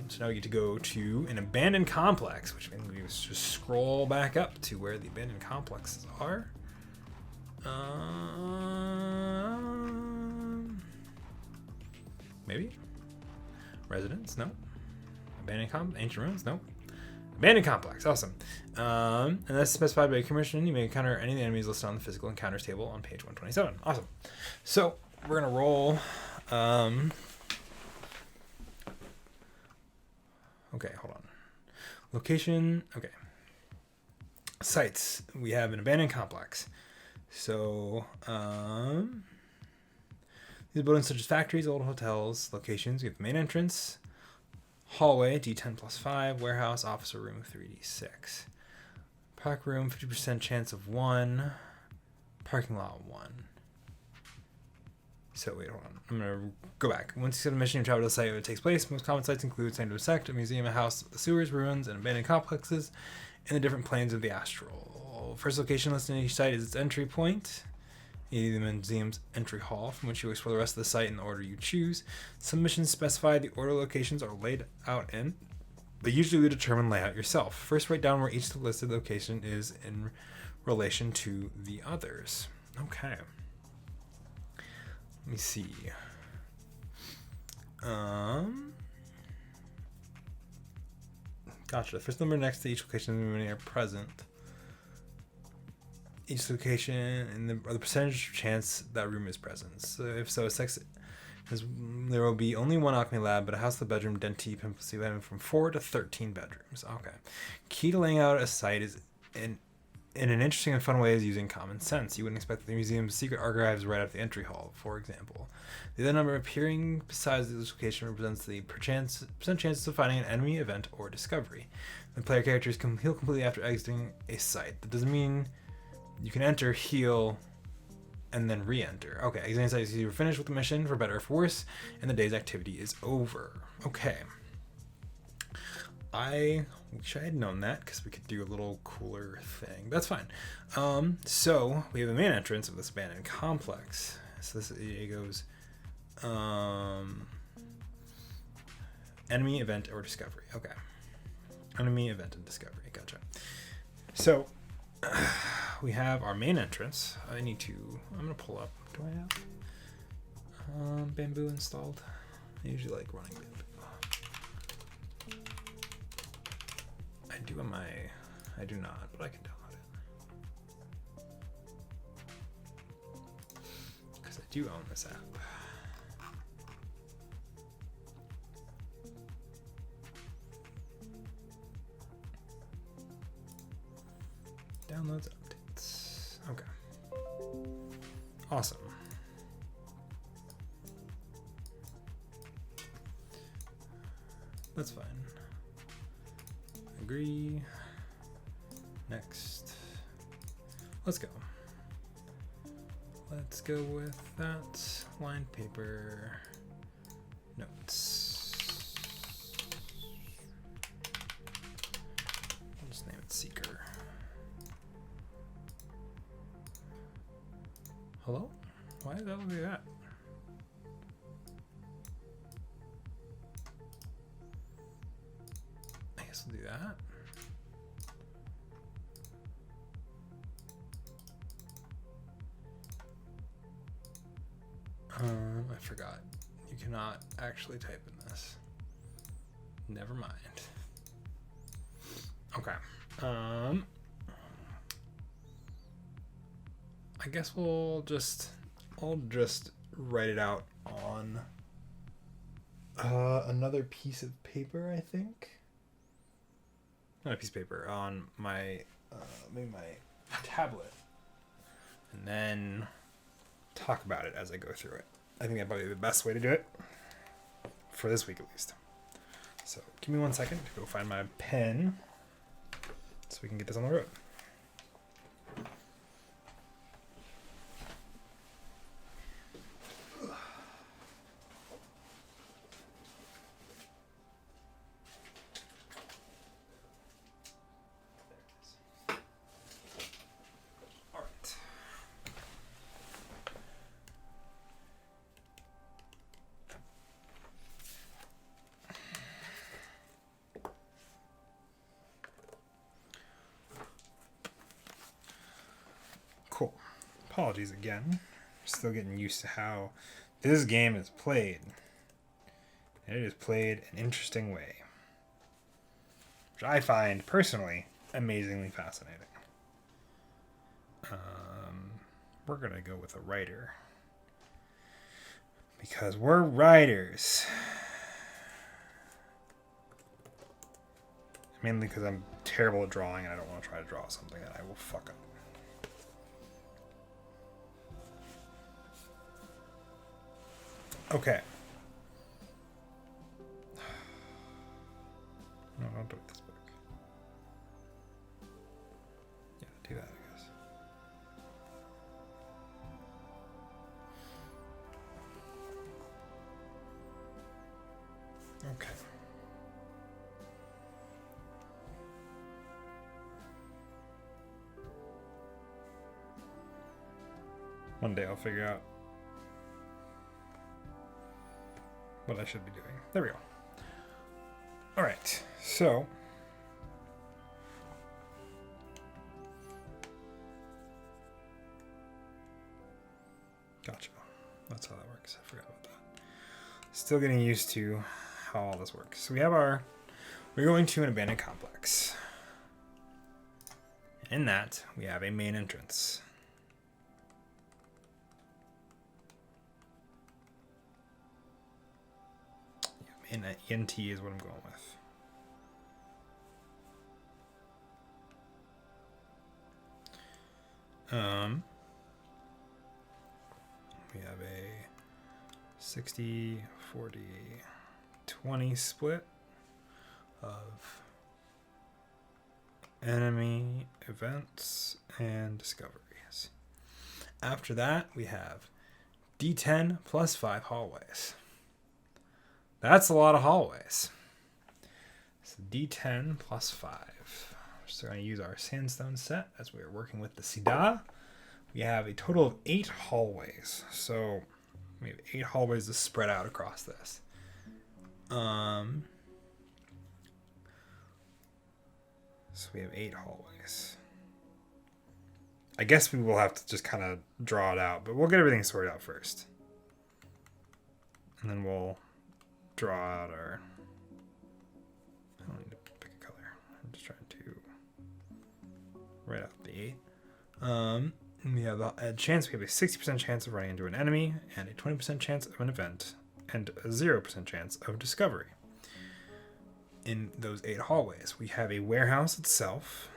So now we get to go to an abandoned complex, which means we just scroll back up to where the abandoned complexes are. Maybe? Residence? No. Ancient ruins? No. Abandoned complex. Awesome. And that's specified by commission. You may encounter any of the enemies listed on the physical encounters table on page 127. Awesome. So we're going to roll. Okay, hold on. Location. Okay. Sites. We have an abandoned complex. So, these buildings such as factories, old hotels, locations. We have the main entrance, Hallway, D10 plus 5. Warehouse, officer room, 3d6. Park room, 50% chance of 1. Parking lot, 1. So wait, hold on. I'm going to go back. Once you set a mission, you travel to the site where it takes place. Most common sites include Sanctum Sect, a museum, a house, sewers, ruins, and abandoned complexes in the different planes of the astral. First location listed in each site is its entry point. The museum's entry hall, from which you explore the rest of the site in the order you choose. Some missions specify the order locations are laid out in, but usually you determine layout yourself. First, write down where each listed location is in relation to the others. Okay. Let me see. Gotcha. The first number next to each location when they are present. Each location and the percentage chance that room is present. So if so, there will be only one alchemy lab, but a house, the bedroom, dentistry, pimpsy, having from 4 to 13 bedrooms. Okay. Key to laying out a site is in an interesting and fun way is using common sense. You wouldn't expect that the museum's secret archives right at the entry hall, for example. The other number appearing besides this location represents the percent chances of finding an enemy, event, or discovery. The player characters can heal completely after exiting a site. That doesn't mean you can enter, heal, and then re-enter. Okay, exiting site is you're finished with the mission, for better or for worse, and the day's activity is over. Okay. I wish I had known that, because we could do a little cooler thing. That's fine. So, we have the main entrance of this abandoned complex. So this it goes... enemy, event, or discovery. Okay. Enemy, event, and discovery. Gotcha. So... we have our main entrance. I'm going to pull up. Do I have bamboo installed? I usually like running bamboo. I do not, but I can download it. Because I do own this app. Downloads, updates. Okay. Awesome. That's fine. Agree. Next. Let's go. Let's go with that. Lined paper. Notes. I'll just name it Seeker. Hello? Why did that look like that? I guess we'll do that. I forgot. You cannot actually type in this. Never mind. Okay. I guess I'll just write it out on another piece of paper, I think. Not a piece of paper, on my maybe my tablet, and then talk about it as I go through it. I think that'd probably be the best way to do it for this week at least. So give me 1 second to go find my pen so we can get this on the road. Cool. Apologies again. Still getting used to how this game is played. And it is played an interesting way, which I find personally amazingly fascinating. We're gonna go with a writer because we're writers. Mainly because I'm terrible at drawing and I don't want to try to draw something that I will fuck up. Okay. Okay. One day I'll figure out what I should be doing. There we go. All right, so gotcha. That's how that works. I forgot about that. Still getting used to how all this works. So we're going to an abandoned complex. In that, we have a main entrance. And ENT is what I'm going with. We have a 60, 40, 20 split of enemy events and discoveries. After that, we have D10 plus 5 hallways. That's a lot of hallways. So D10 plus 5. We're still going to use our sandstone set as we are working with the Sida. We have a total of 8 hallways. So we have 8 hallways to spread out across this. So we have 8 hallways. I guess we will have to just kind of draw it out, but we'll get everything sorted out first. And then we'll draw out our... I don't need to pick a color. I'm just trying to write out the 8. We have a chance. We have a 60% chance of running into an enemy, and a 20% chance of an event, and a 0% chance of discovery. In those 8 hallways, we have a warehouse itself.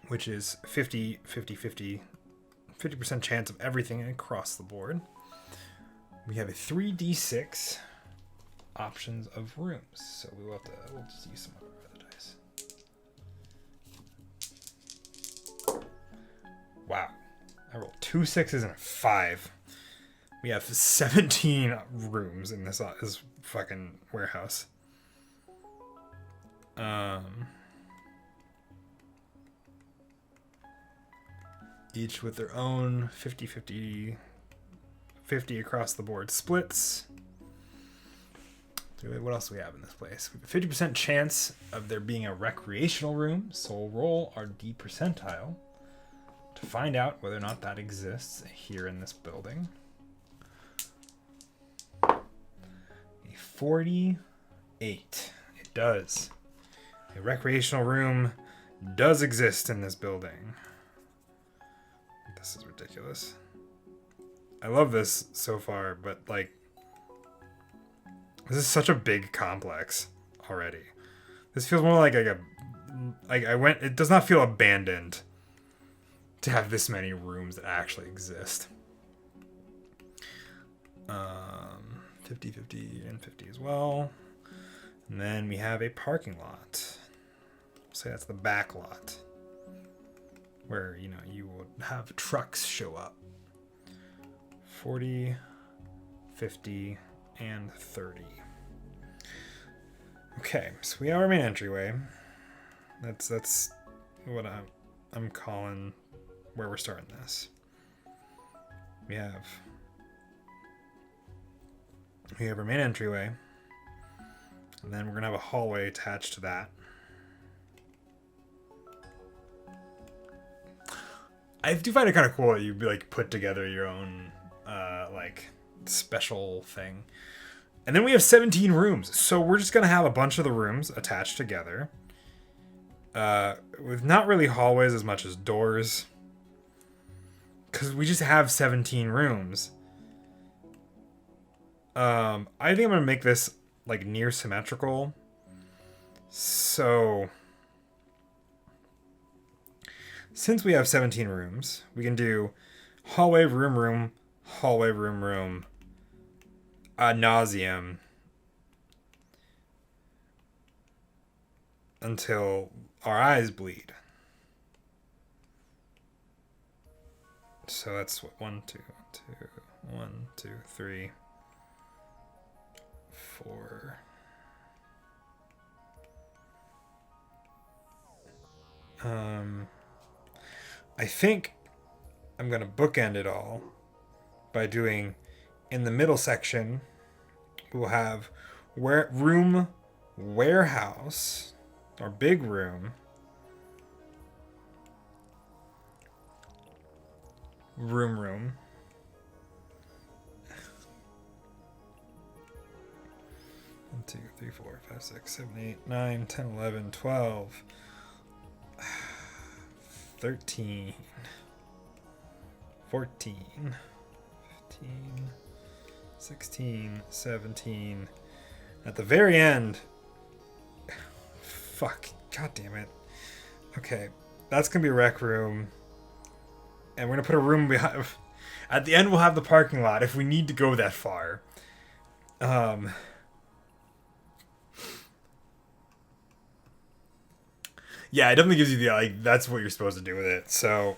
Which is 50% chance of everything across the board. We have a 3d6 options of rooms. So we'll just use some of our other dice. Wow. I rolled 2 6s and a 5. We have 17 rooms in this fucking warehouse. Each with their own 50 across the board splits. What else do we have in this place? We have a 50% chance of there being a recreational room, so we'll roll our D percentile to find out whether or not that exists here in this building. A 48. It does. A recreational room does exist in this building. This is ridiculous. I love this so far, but like, this is such a big complex already. This feels more like it does not feel abandoned to have this many rooms that actually exist. 50, 50, and 50 as well. And then we have a parking lot. We'll say that's the back lot, where, you know, you will have trucks show up. 40, 50, and 30. Okay, so we have our main entryway. That's what I'm calling where we're starting this. We have our main entryway, and then we're gonna have a hallway attached to that. I do find it kind of cool that you like put together your own like special thing. And then we have 17 rooms. So we're just going to have a bunch of the rooms attached together. With not really hallways as much as doors. Because we just have 17 rooms. I think I'm going to make this like near symmetrical. So since we have 17 rooms, we can do hallway, room, hallway, room, ad nauseum until our eyes bleed. So that's what 1, 2, 1, 2, 1, 2, 3, 4. I think I'm going to bookend it all by doing, in the middle section, we'll have room warehouse, or big room, room. 1, 2, 3, 4, 5, 6, 7, 8, 9, 10, 11, 12, 13, 14, 15, 16, 17. At the very end. Fuck. God damn it. Okay. That's going to be a rec room. And we're going to put a room behind. At the end, we'll have the parking lot if we need to go that far. Yeah, it definitely gives you the, like, that's what you're supposed to do with it. So,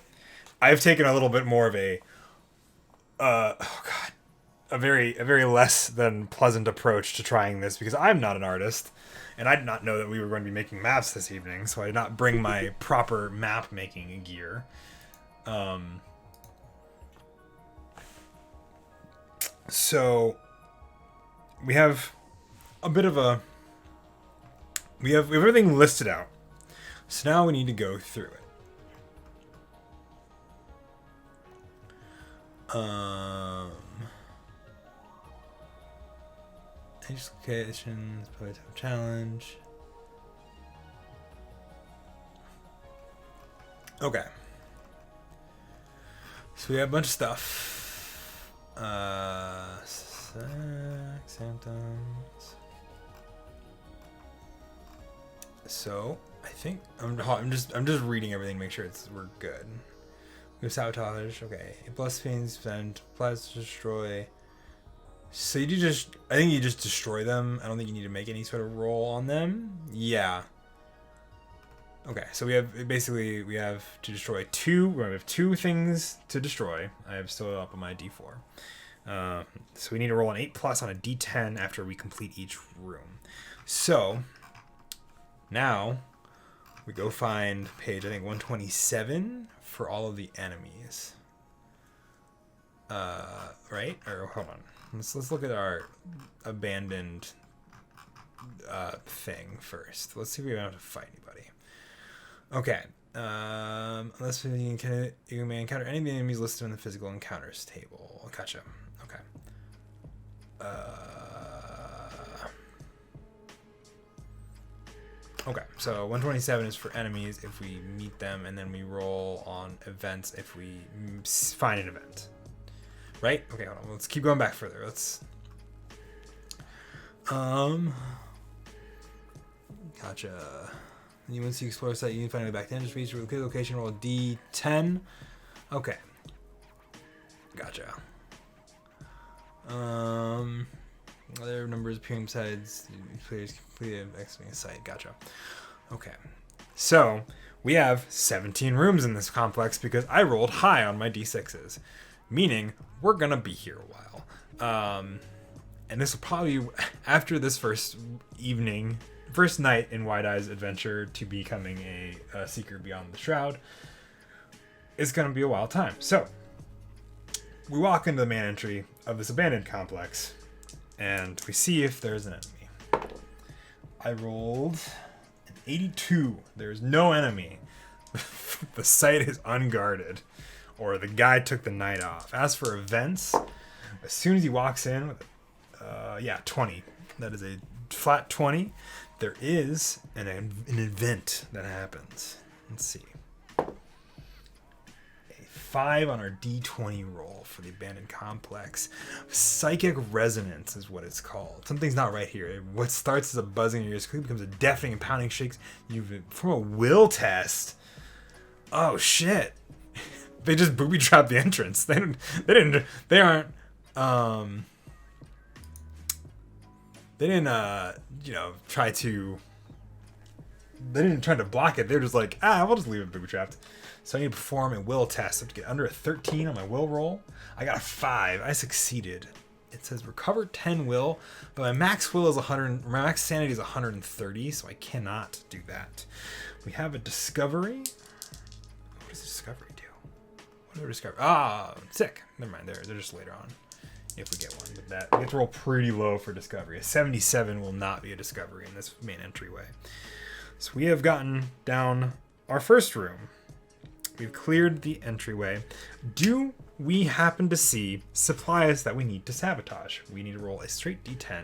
I've taken a little bit more of a, a very less than pleasant approach to trying this, because I'm not an artist, and I did not know that we were going to be making maps this evening, so I did not bring my proper map making gear. So, we have a bit of a, we have everything listed out. So now we need to go through it. Each location is probably a challenge. Okay. So we have a bunch of stuff. Symptoms. So I think I'm just reading everything to make sure we're good. We have sabotage. Okay. Plus fiends, send plasma destroy. So I think you just destroy them. I don't think you need to make any sort of roll on them. Yeah. Okay, so we have to destroy two. We have 2 things to destroy. I have still up on my D4. So we need to roll an 8+ on a D10 after we complete each room. So now we go find page, I think 127 for all of the enemies. Right? Or hold on. Let's look at our abandoned thing first. Let's see if we don't have to fight anybody. Okay. Unless you may encounter any of the enemies listed in the physical encounters table. Gotcha. Okay. Okay, so 127 is for enemies if we meet them, and then we roll on events if we find an event. Right? Okay, hold on. Let's keep going back further. Let's... Gotcha. Once you explore a site, you can find a way back then. Just reach your location, roll a D10. Okay. Gotcha. Other numbers appearing besides players completed exiting a site. Gotcha. Okay. So, we have 17 rooms in this complex because I rolled high on my D6s. Meaning, we're going to be here a while. And this will probably, after this first night in Wide-Eye's adventure to becoming a seeker beyond the Shroud, it's going to be a wild time. So, we walk into the main entry of this abandoned complex, and we see if there's an enemy. I rolled an 82. There's no enemy. The site is unguarded, or the guy took the night off. As for events, as soon as he walks in with 20. That is a flat 20. There is an event that happens. Let's see. A 5 on our D20 roll for the abandoned complex. Psychic resonance is what it's called. Something's not right here. What starts as a buzzing in your ears quickly becomes a deafening and pounding shakes. From a will test. Oh shit. They just booby trapped the entrance. They didn't try to block it. They're just like, we'll just leave it booby trapped. So I need to perform a will test. I have to get under a 13 on my will roll. I got a 5. I succeeded. It says recover 10 will, but my max will is 100. My max sanity is 130, so I cannot do that. We have a discovery. What does discovery do? What do I discover? Ah, sick. Never mind. They're just later on. If we get one, but that we have to roll pretty low for discovery. A 77 will not be a discovery in this main entryway. So we have gotten down our first room. We've cleared the entryway. Do we happen to see supplies that we need to sabotage? We need to roll a straight D10,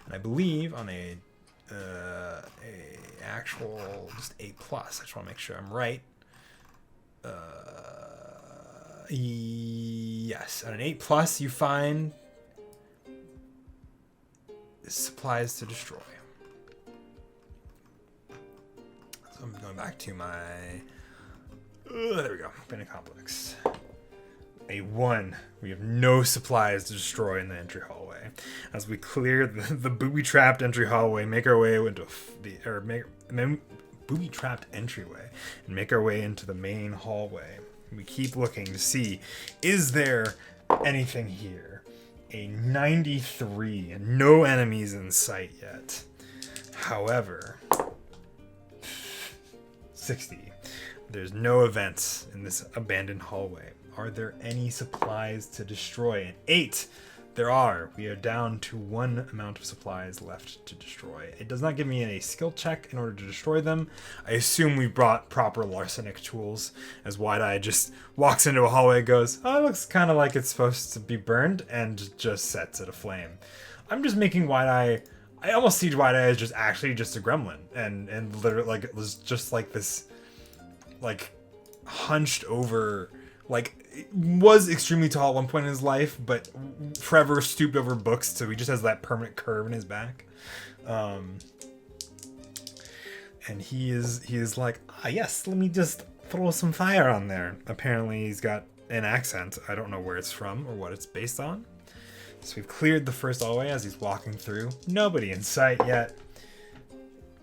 and I believe on a actual just 8+. I just want to make sure I'm right. Yes, on an 8+, you find supplies to destroy. So I'm going back to my. There we go. Abandoned complex. A 1. We have no supplies to destroy in the entry hallway. As we clear the booby-trapped entry hallway, make our way into booby-trapped entryway, and make our way into the main hallway. We keep looking to see, is there anything here? A 93, and no enemies in sight yet. However, 60. There's no events in this abandoned hallway. Are there any supplies to destroy? An 8. There are. We are down to 1 amount of supplies left to destroy. It does not give me a skill check in order to destroy them. I assume we brought proper larcenic tools, as Wide-Eye just walks into a hallway and goes, oh, it looks kind of like it's supposed to be burned, and just sets it aflame. I'm just making Wide-Eye. I almost see Wide-Eye as just actually just a gremlin, and literally like it was just like this, like hunched over, like was extremely tall at one point in his life, but forever stooped over books, so he just has that permanent curve in his back. And he is like, yes, let me just throw some fire on there. Apparently he's got an accent. I don't know where it's from or what it's based on. So we've cleared the first hallway as he's walking through. Nobody in sight yet.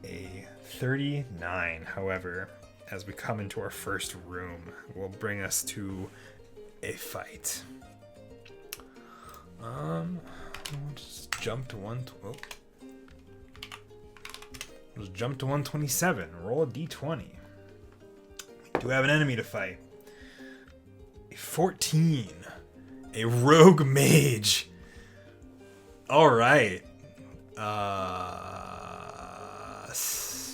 A 39, however, as we come into our first room, will bring us to a fight. Let's jump to Let's jump to 127. Roll a d20. We do have an enemy to fight. A 14. A rogue mage. All right.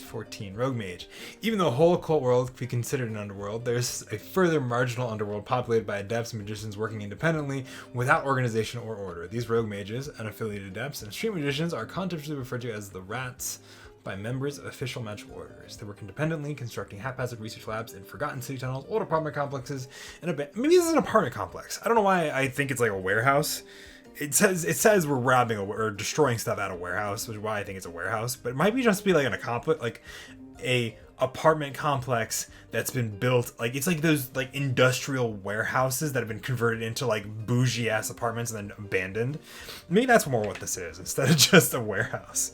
14. Rogue mage. Even though the whole occult world could be considered an underworld, there's a further marginal underworld populated by adepts and magicians working independently without organization or order. These rogue mages, unaffiliated adepts, and street magicians are contemporarily referred to as the rats by members of official magical orders. They work independently, constructing haphazard research labs in forgotten city tunnels, old apartment complexes, and maybe this is an apartment complex. I don't know why I think it's like a warehouse. It says we're robbing or destroying stuff at a warehouse, which is why I think it's a warehouse. But it might be just be like a apartment complex that's been built. Like it's like those like industrial warehouses that have been converted into like bougie ass apartments and then abandoned. Maybe that's more what this is instead of just a warehouse.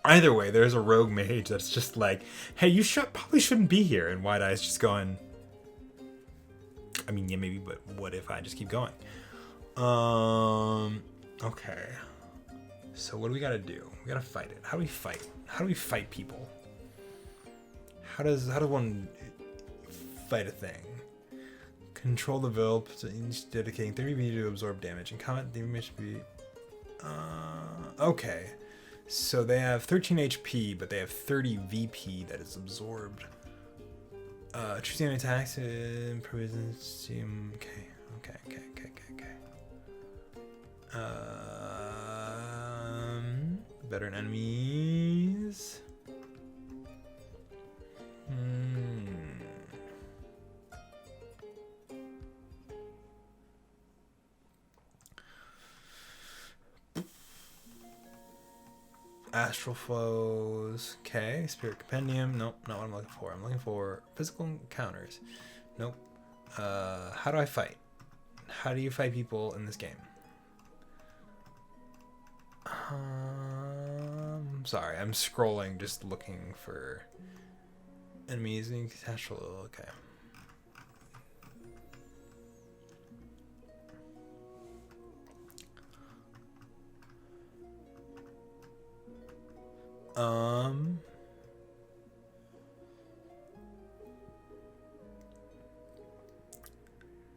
Either way, there's a rogue mage that's just like, hey, you probably shouldn't be here. And Wide-Eye's just going, I mean, yeah, maybe, but what if I just keep going? Okay. So what do we gotta do? We gotta fight it. How do we fight? How do we fight people? How does one fight a thing? Control the will, dedicating 30 VP to absorb damage. And comment the image should be... Okay. So they have 13 HP, but they have 30 VP that is absorbed. Choosing attacks and provisions. Okay. Veteran enemies. Astral flows. Okay. Spirit compendium. Nope, not what I'm looking for. I'm looking for physical encounters. Nope. How do I fight? How do you fight people in this game? Sorry, I'm scrolling, just looking for Enemies and catastrophe. Okay.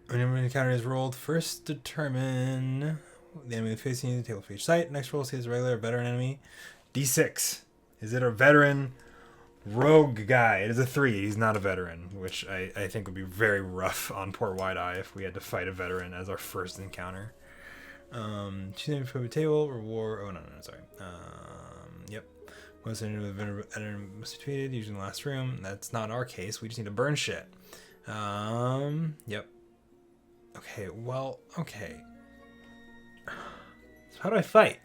Whenever an encounter is rolled, first determine the enemy facing the table for each site. Next roll, see his regular or veteran enemy. D6. Is it a veteran rogue guy? It is a 3. He's not a veteran, which I think would be very rough on poor Wide Eye if we had to fight a veteran as our first encounter. Choose enemy for the table, reward. Oh, no, sorry. Yep. Most enemy must be defeated, usually in the last room. That's not our case. We just need to burn shit. Yep. Okay, well, okay. So how do I fight?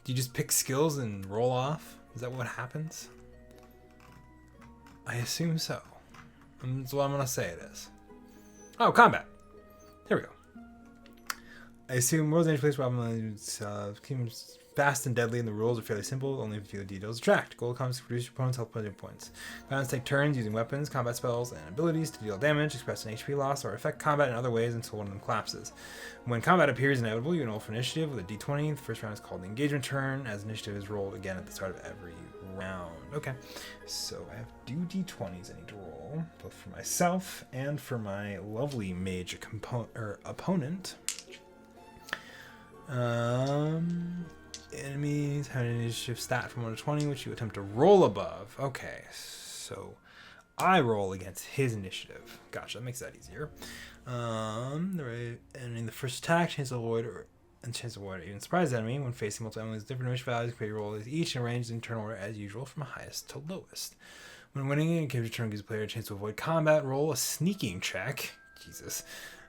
Do you just pick skills and roll off? Is that what happens? I assume so. That's what I'm going to say it is. Oh, combat. Here we go. I assume more dangerous place problem seems fast and deadly, and the rules are fairly simple. Only a few details attract. Goal comes to produce your opponent's health points. Combatants take turns using weapons, combat spells, and abilities to deal damage, express an HP loss, or affect combat in other ways until one of them collapses. When combat appears inevitable, you roll for initiative with a d20. The first round is called the engagement turn, as initiative is rolled again at the start of every round. Okay, so I have 2 d20s I need to roll, both for myself and for my lovely mage opponent. Enemies have an initiative stat from 1 to 20, which you attempt to roll above. Okay, so I roll against his initiative. Gotcha, that makes that easier. And in the first attack, chance to avoid or even surprise the enemy when facing multiple enemies with different initiative values. Create roll each and arrange in turn order as usual from highest to lowest. When winning, a character turn gives the player a chance to avoid combat. Roll a sneaking check. Jesus.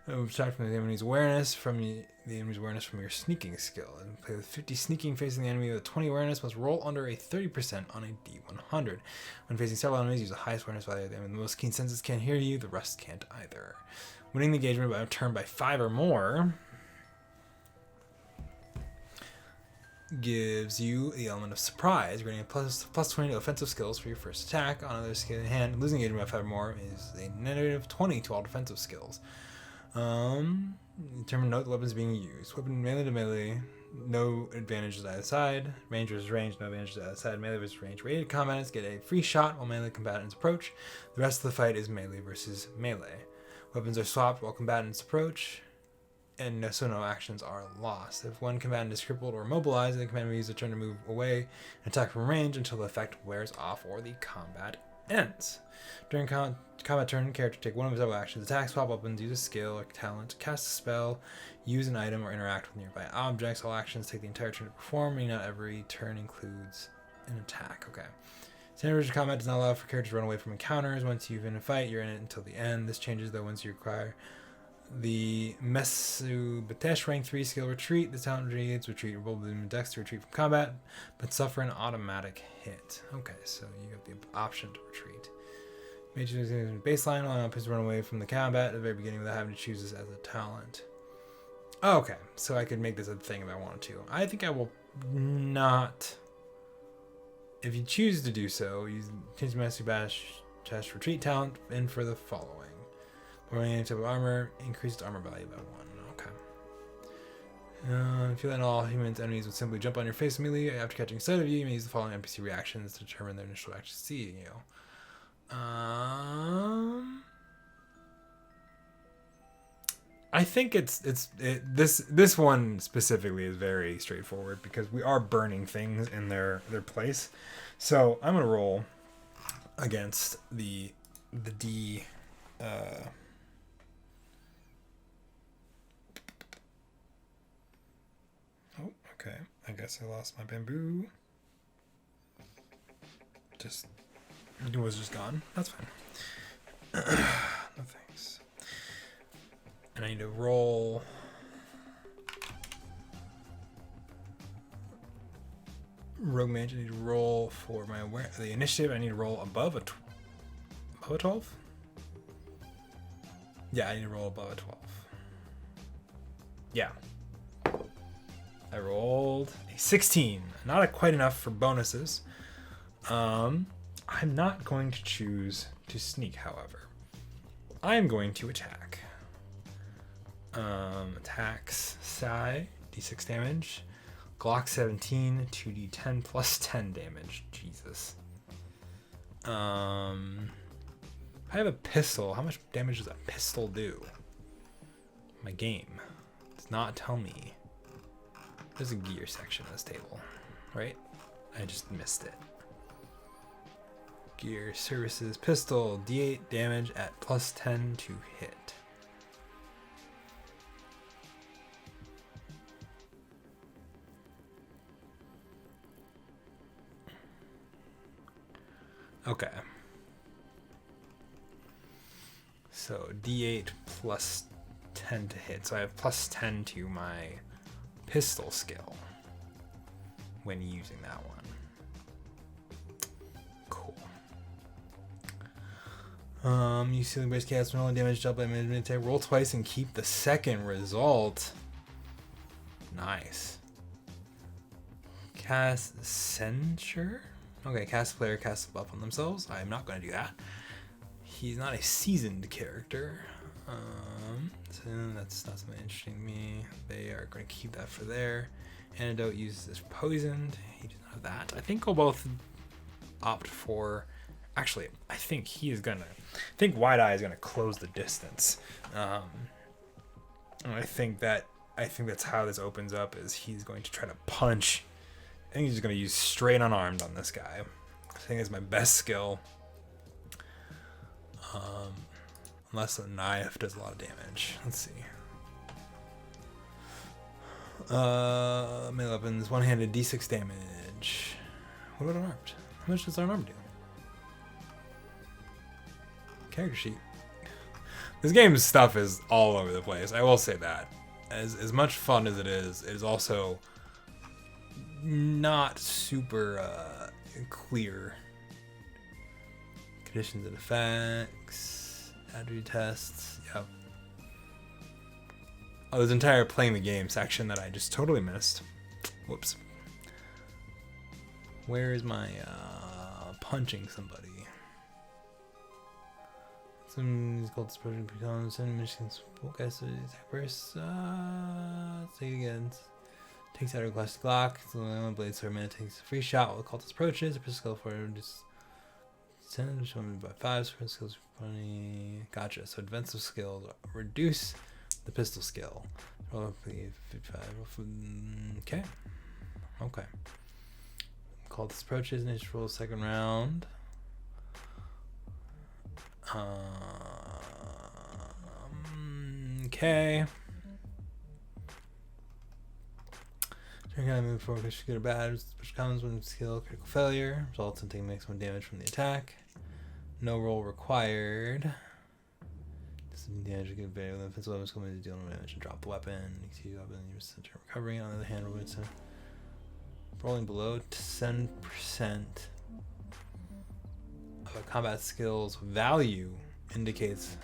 Subtract from the enemy's awareness from your sneaking skill. And play with 50 sneaking facing the enemy with a 20 awareness must roll under a 30% on a d100. When facing several enemies, use the highest awareness value. The most keen senses can't hear you, the rest can't either. Winning the engagement by a turn by 5 or more gives you the element of surprise, granting a plus 20 to offensive skills for your first attack. On other skill in hand, losing engagement by 5 or more is a negative 20 to all defensive skills. Determine note the weapons being used. Weapon melee to melee, no advantages either side. Range versus range, no advantages either side. Melee versus range. Rated combatants get a free shot while melee combatants approach. The rest of the fight is melee versus melee. Weapons are swapped while combatants approach, and so no actions are lost. If one combatant is crippled or immobilized, the combatant will use a turn to move away and attack from range until the effect wears off or the combat ends. During combat turn, character take one of his several actions: attack, swap weapons, use a skill or talent, cast a spell, use an item, or interact with nearby objects. All actions take the entire turn to perform, meaning not every turn includes an attack. Okay. Standard rigid combat does not allow for characters to run away from encounters. Once you've in a fight, you're in it until the end. This changes though once you acquire the Mesu Batesh rank 3 skill retreat. The talent reads retreat, roll the dex to retreat from combat, but suffer an automatic hit. Okay, so you have the option to retreat. Major baseline allowing players to run away from the combat at the very beginning without having to choose this as a talent. Okay, so I could make this a thing if I wanted to. I think I will not. If you choose to do so, use change the Mesu Batesh retreat talent in for the following. Wearing any type of armor, increased armor value by 1. Okay. If you let all humans, enemies would simply jump on your face immediately after catching sight of you. You may use the following NPC reactions to determine their initial action seeing you. I think this one specifically is very straightforward because we are burning things in their place. So I'm gonna roll against the D. Oh, okay. I guess I lost my bamboo. It was just gone. That's fine. No thanks. And I need to roll. Rogue Mage, I need to roll for the initiative. I need to roll above a 12? Yeah, I need to roll above a 12. Yeah. I rolled a 16. Not quite enough for bonuses. I'm not going to choose to sneak, however. I'm going to attack. Attacks, Psy, d6 damage. Glock 17, 2d10 plus 10 damage. Jesus. I have a pistol. How much damage does a pistol do? My game does not tell me. There's a gear section on this table, right? I just missed it. Gear, services, pistol, d8 damage at plus 10 to hit. Okay. So d8 plus 10 to hit. So I have plus 10 to my pistol skill when using that one. Cool. You see the base cast roll damage dealt by management attack. Roll twice and keep the second result. Nice. Cast Censure? Okay, cast player casts a buff on themselves. I'm not going to do that. He's not a seasoned character. So that's not something interesting to me. They are going to keep that for there. Antidote uses is poisoned. He does not have that. I think we'll both opt for... Actually, I think he is going to... I think Wide Eye is going to close the distance. And I think that's how this opens up, is he's going to try to punch. I think he's just going to use straight unarmed on this guy. I think it's my best skill. Unless a knife does a lot of damage. Let's see. Melee weapons, one-handed, d6 damage. What about unarmed? How much does unarmed do? Character sheet. This game's stuff is all over the place. I will say that. As much fun as it is also not super clear. Conditions and effects, attribute tests, yep. Oh, there's an entire playing the game section that I just totally missed. Whoops. Where is my punching somebody? Some called explosion becomes and Michigan's okay, so attack burst. Say it again. Takes out her classic Glock. So the blade sword man takes a free shot while the cultist approaches. A pistol for just 10 shown by 5 sprint skills 20. Gotcha. So defensive skills reduce the pistol skill. Roll 55. Okay. Okay. Cultist approaches and just roll second round. Okay. Turn kind of move forward, good or bad. Which comes when skill critical failure results in taking maximum damage from the attack. No roll required. Some damage good value. If it's weapons coming to deal no damage and drop the weapon. You see weapon use center recovery. On the other hand, rolling below 10% of a combat skill's value indicates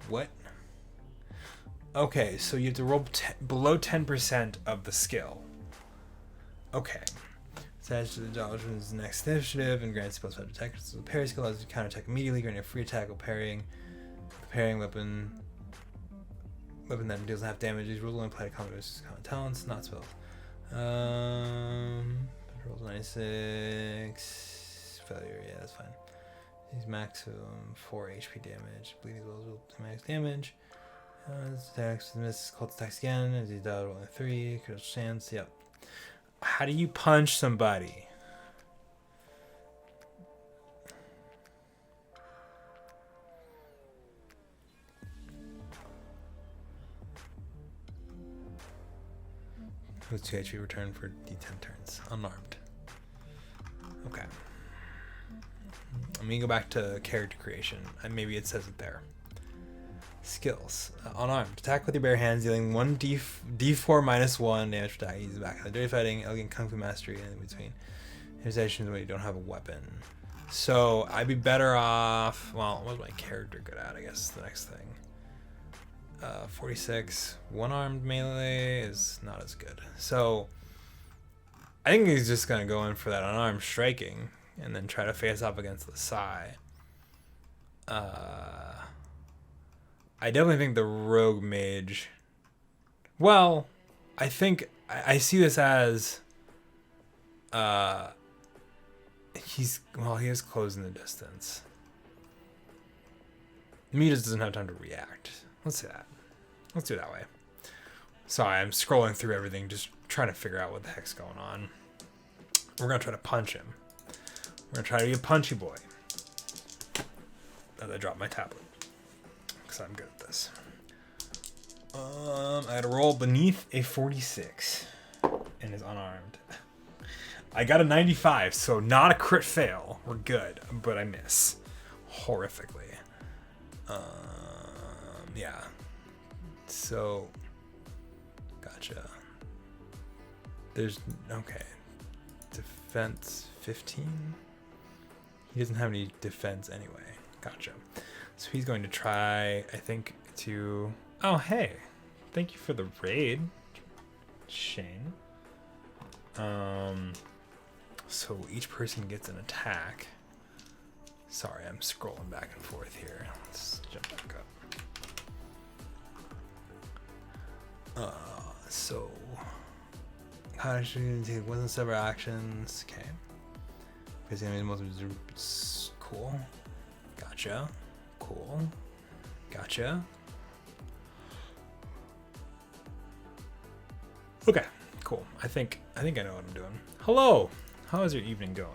what? Okay, so you have to roll below 10% of the skill. Okay. Attached to the Dodgeman's next initiative and grants plus 5 attack. So the parry skill allows you to counterattack immediately, granting a free attack while parrying. The parrying weapon that deals half damage. These rules only apply to combat versus common talents, not spells. Rolls 96. Failure, yeah, that's fine. He's maximum 4 HP damage. Bleeding blows will do max damage. Attacks, misses, called attacks again. As he died, rolling 3. Critical chance, yep. How do you punch somebody? With 2 HP return for D10 turns. Unarmed. Okay. Let me go back to character creation. And maybe it says it there. Skills. Unarmed. Attack with your bare hands, dealing 1 D4 minus 1 damage per attack. He's back. Dirty fighting, elegant kung fu mastery, and in between. Interceptions when you don't have a weapon. So I'd be better off. Well, what's my character good at? I guess is the next thing. 46. One armed melee is not as good. So I think he's just gonna go in for that unarmed striking and then try to face off against the Sai. I definitely think the rogue mage. Well, I think I see this as he is closing the distance. Me just doesn't have time to react. Let's say that. Let's do it that way. Sorry, I'm scrolling through everything, just trying to figure out what the heck's going on. We're gonna try to punch him. We're gonna try to be a punchy boy. As I drop my tablet, because I'm good at this. I had to roll beneath a 46 and is unarmed. I got a 95, so not a crit fail. We're good, but I miss horrifically. Yeah. So, gotcha. There's okay. Defense 15. He doesn't have any defense anyway. Gotcha. So he's going to try, I think, to. Oh, hey. Thank you for the raid, Shane. So each person gets an attack. Sorry, I'm scrolling back and forth here. Let's jump back up. So how does she take wasn't several actions? Okay. Because enemies most cool. Gotcha. Cool. Gotcha. Okay, cool. I think I know what I'm doing. Hello! How is your evening going?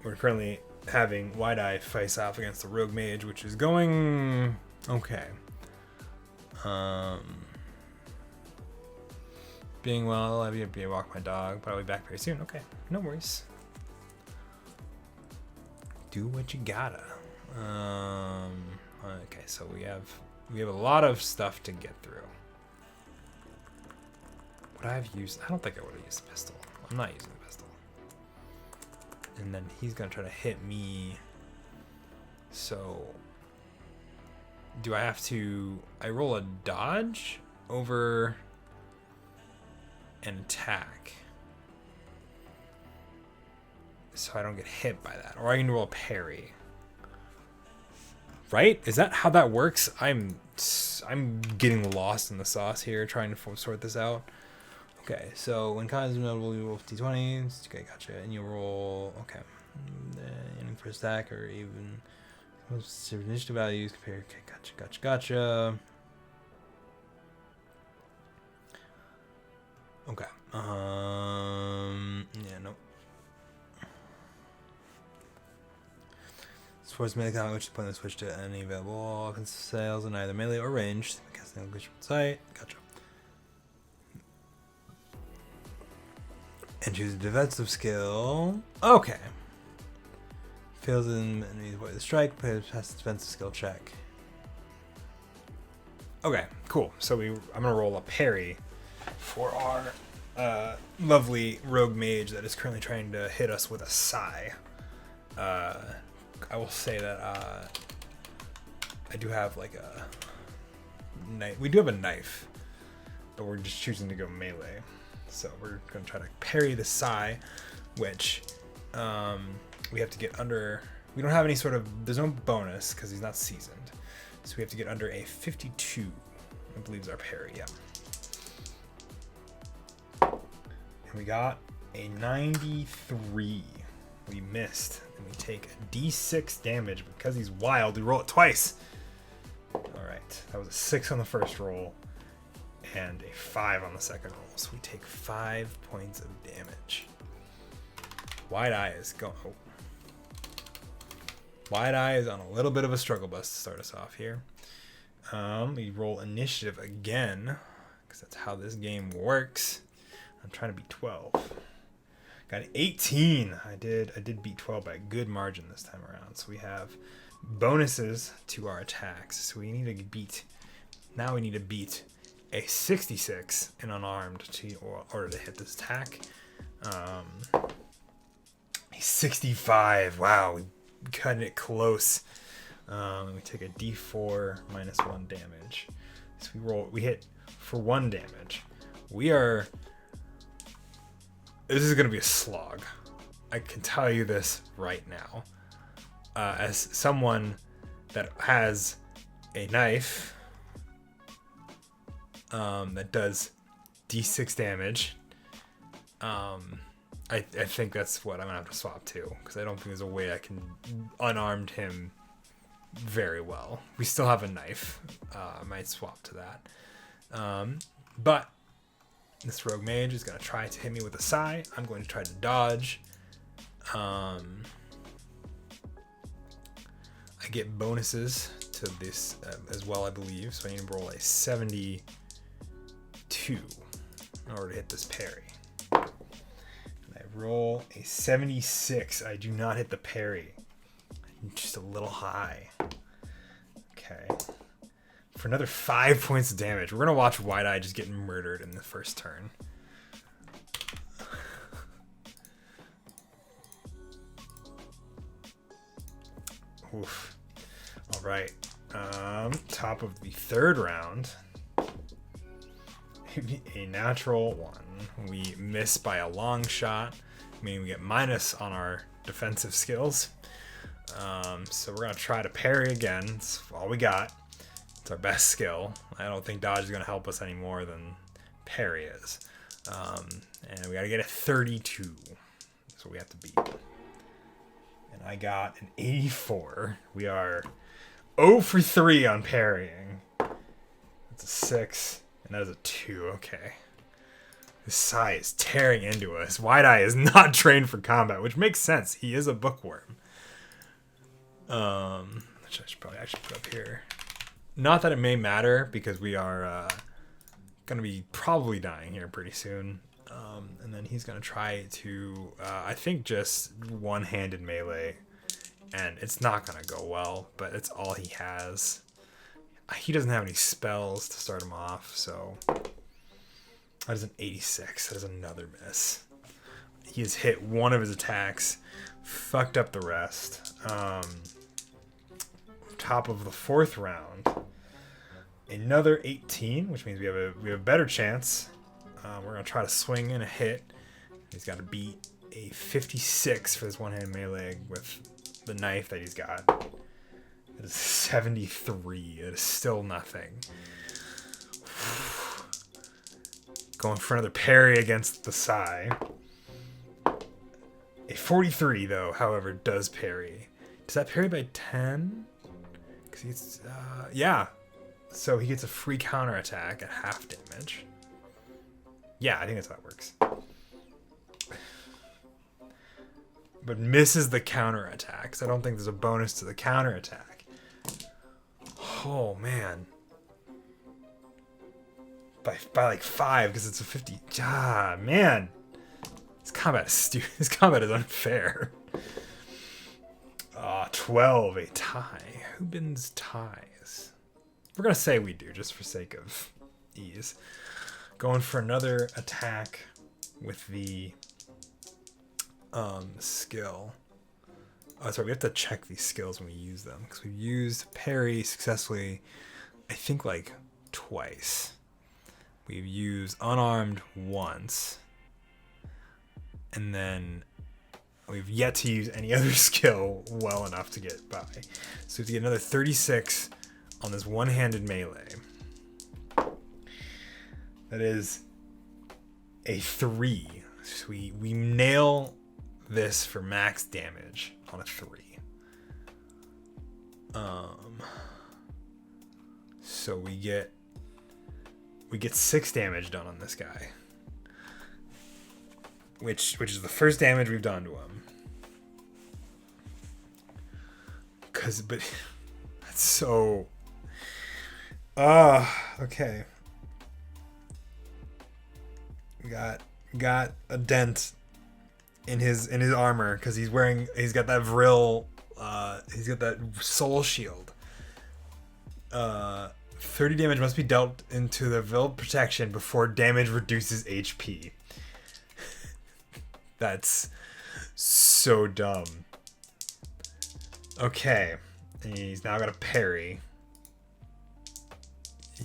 We're currently having Wide Eye face off against the Rogue Mage, which is going okay. Being well, I'll be able to walk my dog, but I'll be back very soon. Okay, no worries. Do what you gotta. Okay, so we have a lot of stuff to get through. Would I have used? I don't think I would have used the pistol. I'm not using the pistol. And then he's gonna try to hit me. So, do I have to? I roll a dodge over an attack, so I don't get hit by that, or I can roll a parry. Right? Is that how that works? I'm getting lost in the sauce here, trying to sort this out. Okay, so when con is notable, you roll d20s. Okay, gotcha. And you roll. Okay, aiming for a stack or even most initiative values compared. Okay, gotcha. Okay. Yeah, nope. Sports melee combat, which is point to switch to any available offensive sales in either melee or ranged. Casting a glitch from sight. Gotcha. And choose a defensive skill. Okay. Fails in enemies avoid the strike, but has a defensive skill check. Okay, cool. So I'm gonna roll a parry for our lovely rogue mage that is currently trying to hit us with a sai. I will say that I do have like a knife. We do have a knife, but we're just choosing to go melee. So we're going to try to parry the sai, which we have to get under. We don't have any sort of. There's no bonus because he's not seasoned. So we have to get under a 52. I believe is our parry. Yeah. And we got a 93. We missed, and we take a d6 damage because he's wild. We roll it twice. All right, that was a 6 on the first roll and a 5 on the second roll. So we take 5 points of damage. Wide Eye is going. Oh. Wide Eye is on a little bit of a struggle bus to start us off here. We roll initiative again because that's how this game works. I'm trying to beat 12. Got an 18. I did beat 12 by a good margin this time around. So we have bonuses to our attacks. So we need to beat. Now we need to beat a 66 in unarmed in order to hit this attack. A 65. Wow, we cut it close. We take a d4 minus 1 damage. So we hit for 1 damage. This is going to be a slog. I can tell you this right now. As someone that has a knife that does d6 damage, I think that's what I'm going to have to swap to, because I don't think there's a way I can unarmed him very well. We still have a knife. I might swap to that. But this rogue mage is going to try to hit me with a sai. I'm going to try to dodge. I get bonuses to this as well, I believe. So I need to roll a 72 in order to hit this parry. And I roll a 76. I do not hit the parry. I'm just a little high. Okay. For another 5 points of damage. We're going to watch Wide Eye just get murdered in the first turn. Oof. All right. Top of the 3rd round. A natural 1. We miss by a long shot, meaning we get minus on our defensive skills. So we're going to try to parry again. It's all we got. It's our best skill. I don't think dodge is going to help us any more than parry is. And we got to get a 32. That's what we have to beat. And I got an 84. We are 0 for 3 on parrying. That's a 6. And that is a 2. Okay. This sai is tearing into us. Wide Eye is not trained for combat, which makes sense. He is a bookworm. Which I should probably actually put up here. Not that it may matter, because we are going to be probably dying here pretty soon. And then he's going to try to, I think, just one-handed melee. And it's not going to go well, but it's all he has. He doesn't have any spells to start him off, so that is an 86. That is another miss. He has hit one of his attacks, fucked up the rest. Top of the 4th round, another 18, which means we have a better chance. We're gonna try to swing in a hit. He's got to beat a 56 for this one-handed melee with the knife that he's got. That is 73. It is still nothing. Going for another parry against the sai. A 43, though, however, does parry. Does that parry by 10? Because he's, yeah. So he gets a free counterattack at half damage. Yeah, I think that's how it works. But misses the counterattack, because I don't think there's a bonus to the counterattack. Oh, man. By like 5, because it's a 50. Ah, man. This combat is stupid. This combat is unfair. 12, a tie. Who bins ties? We're going to say we do, just for sake of ease. Going for another attack with the skill. Oh, sorry, we have to check these skills when we use them, because we've used parry successfully, I think, like twice. We've used unarmed once, and then we've yet to use any other skill well enough to get by. So we have to get another 36 on this one-handed melee. That is a 3. So we nail this for max damage on a 3. So we get 6 damage done on this guy, which is the first damage we've done to him. But that's so. Okay. We got a dent in his armor because he's got that vril, he's got that soul shield. 30 damage must be dealt into the vril protection before damage reduces HP. That's so dumb. Okay, and he's now got a parry.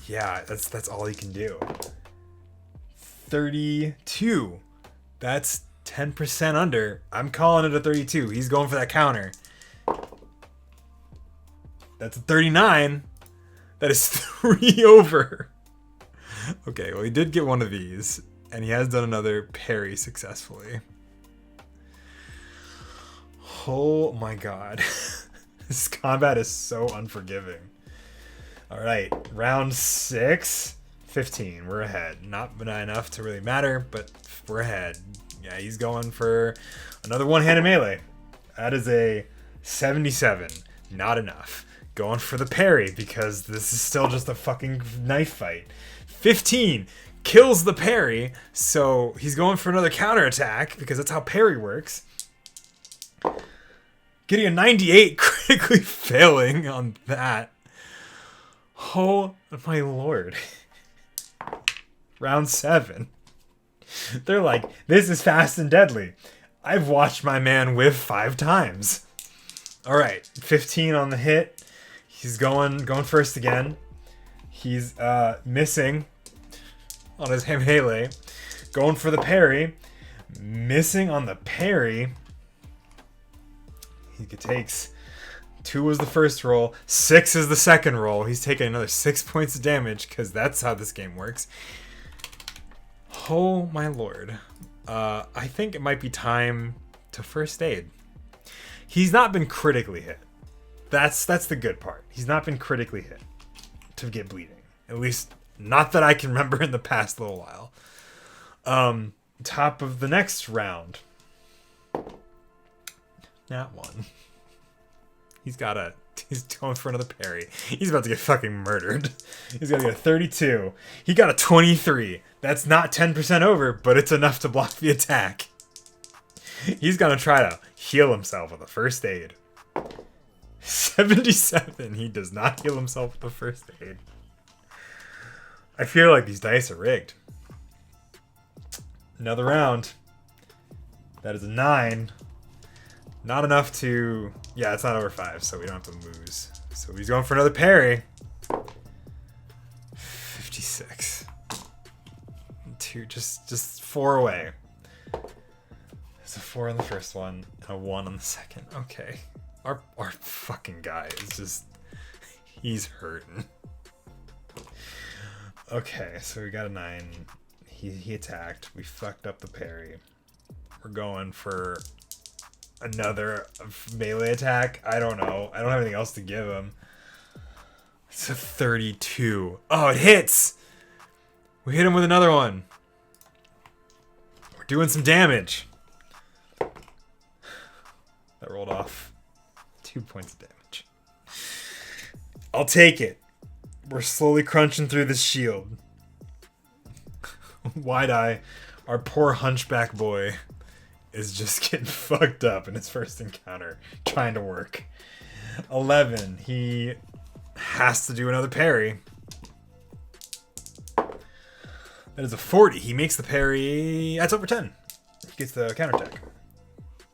Yeah, that's all he can do. 32. That's 10% under. I'm calling it a 32. He's going for that counter. That's a 39. That is 3 over. Okay, well, he did get one of these, and he has done another parry successfully. Oh my god. This combat is so unforgiving. Alright, round 6. 15. We're ahead. Not enough to really matter, but we're ahead. Yeah, he's going for another one-handed melee. That is a 77. Not enough. Going for the parry, because this is still just a fucking knife fight. 15 kills the parry, so he's going for another counterattack, because that's how parry works. Getting a 98, critically failing on that. Oh my lord. Round 7. They're like, this is fast and deadly. I've watched my man whiff 5 times. Alright, 15 on the hit. He's going first again. He's missing on his melee. Going for the parry. Missing on the parry. He takes 2 was the first roll. 6 is the second roll. He's taking another 6 points of damage, because that's how this game works. Oh my lord. I think it might be time to first aid. He's not been critically hit. That's the good part. He's not been critically hit to get bleeding. At least not that I can remember in the past little while. Top of the next round. That one. He's going for another parry. He's about to get fucking murdered. He's gonna get a 32. He got a 23. That's not 10% over, but it's enough to block the attack. He's gonna try to heal himself with a first aid. 77. He does not heal himself with the first aid. I feel like these dice are rigged. Another round. That is a 9. Not enough to... Yeah, it's not over 5, so we don't have to lose. So he's going for another parry. 56. 2, just 4 away. There's a 4 on the first one, and a 1 on the second. Okay. Our fucking guy is just... He's hurting. Okay, so we got a 9. He attacked. We fucked up the parry. We're going for another melee attack. I don't know. I don't have anything else to give him. It's a 32. Oh, it hits! We hit him with another one. We're doing some damage. That rolled off. 2 points of damage. I'll take it. We're slowly crunching through this shield. Wide-Eye, our poor hunchback boy, is just getting fucked up in his first encounter, trying to work. 11, he has to do another parry. That is a 40. He makes the parry. That's over 10. He gets the counterattack.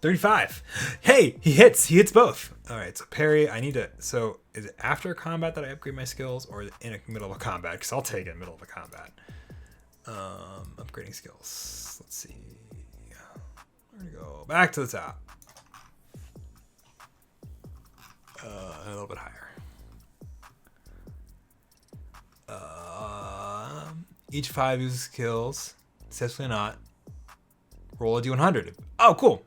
35. Hey, he hits. He hits both. All right, so parry. I need to... So is it after combat that I upgrade my skills, or is it in the middle of a combat? Because I'll take it in the middle of a combat. Upgrading skills. Let's see. We're going to go back to the top. And a little bit higher. Each 5 uses skills. Successfully or not. Roll a D100. Oh, cool.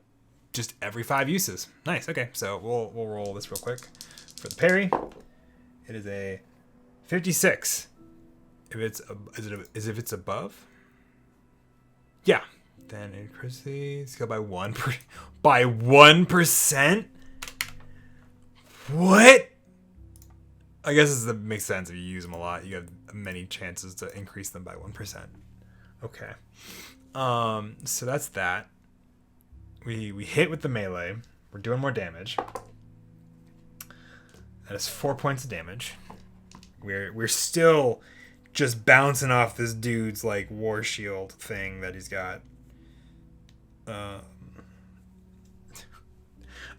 Just every 5 uses. Nice. Okay, so we'll roll this real quick. For the parry, it is a 56. If it's above, yeah, then it increases skill by 1%. What? I guess it makes sense if you use them a lot. You have many chances to increase them by 1%. Okay. So that's that. We hit with the melee. We're doing more damage. That is 4 points of damage. We're still just bouncing off this dude's like war shield thing that he's got. I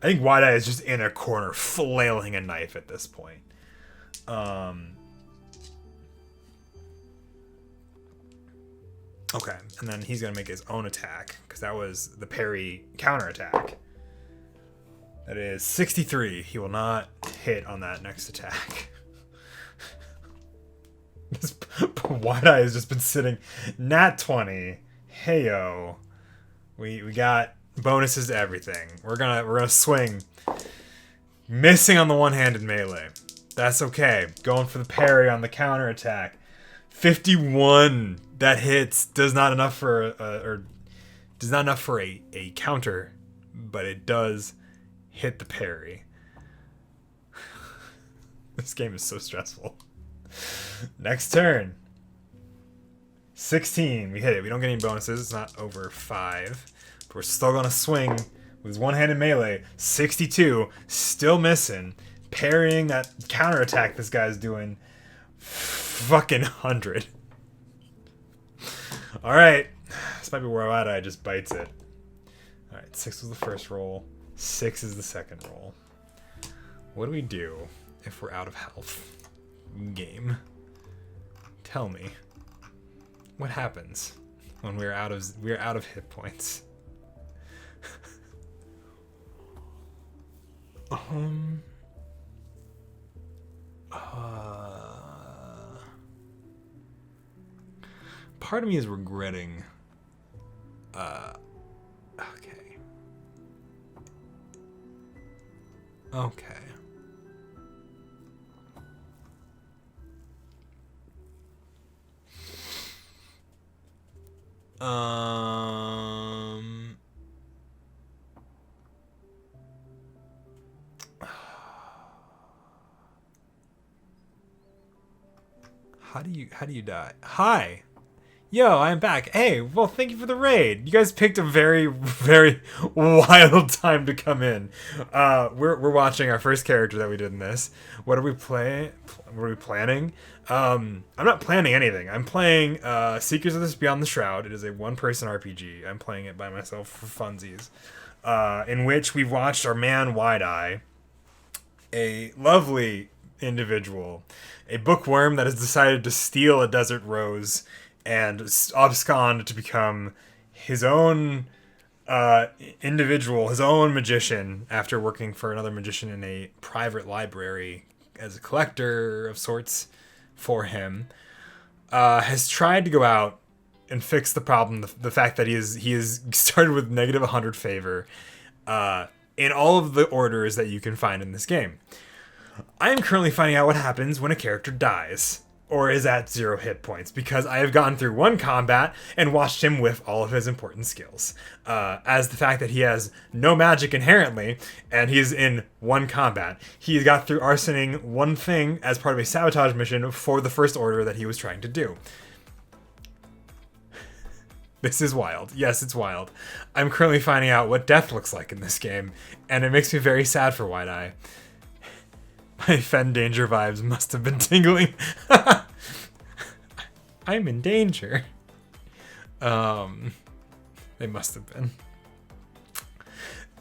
think Wide-Eye is just in a corner flailing a knife at this point. Okay, and then he's gonna make his own attack because that was the parry counter attack. That is 63. He will not hit on that next attack. This Wide Eye has just been sitting. Nat 20. Heyo. We got bonuses to everything. We're gonna swing. Missing on the one-handed melee. That's okay. Going for the parry on the counter attack. 51. That hits. Does not enough for a counter, but it does hit the parry. This game is so stressful. Next turn. 16. We hit it. We don't get any bonuses. It's not over 5. But we're still going to swing with his one-handed melee. 62. Still missing. Parrying that counterattack this guy's doing. Fucking 100. Alright. This might be where Wide Eye just bites it. Alright, 6 was the first roll. 6 is the second roll. What do we do if we're out of health? Game. Tell me. What happens when we're out of hit points? Part of me is regretting. Okay. Okay. How do you die? Hi. Yo, I'm back. Hey, well, thank you for the raid. You guys picked a very, very wild time to come in. We're watching our first character that we did in this. What are we playing? What are we planning? I'm not planning anything. I'm playing Seekers of this Beyond the Shroud. It is a one-person RPG. I'm playing it by myself for funsies. In which we've watched our man Wide Eye, a lovely individual, a bookworm that has decided to steal a desert rose and abscond to become his own individual, his own magician, after working for another magician in a private library as a collector of sorts for him, has tried to go out and fix the problem, the fact that he is started with negative 100 favor in all of the orders that you can find in this game. I am currently finding out what happens when a character dies or is at 0 hit points, because I have gone through one combat and watched him whiff all of his important skills. As the fact that he has no magic inherently, and he's in one combat. He got through arsoning one thing as part of a sabotage mission for the First Order that he was trying to do. This is wild. Yes, it's wild. I'm currently finding out what death looks like in this game, and it makes me very sad for Wide Eye. My Fen Danger vibes must have been tingling. I'm in danger. They must have been.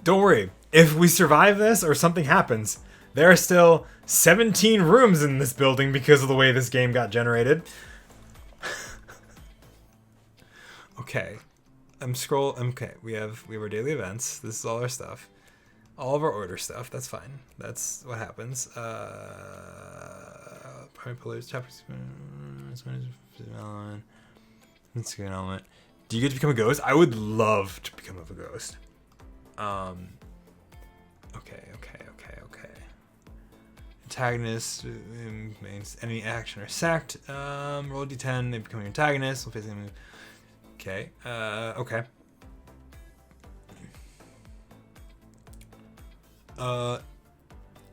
Don't worry. If we survive this or something happens, there are still 17 rooms in this building because of the way this game got generated. Okay. Okay, we have our daily events. This is all our stuff. All of our order stuff. That's fine. That's what happens. Primary pillars, chapters. Let's get an element. Do you get to become a ghost? I would love to become a ghost. Okay. Antagonist, enemy action or sacked. Roll a d10. They become your antagonist. We'll face them. Okay. Okay.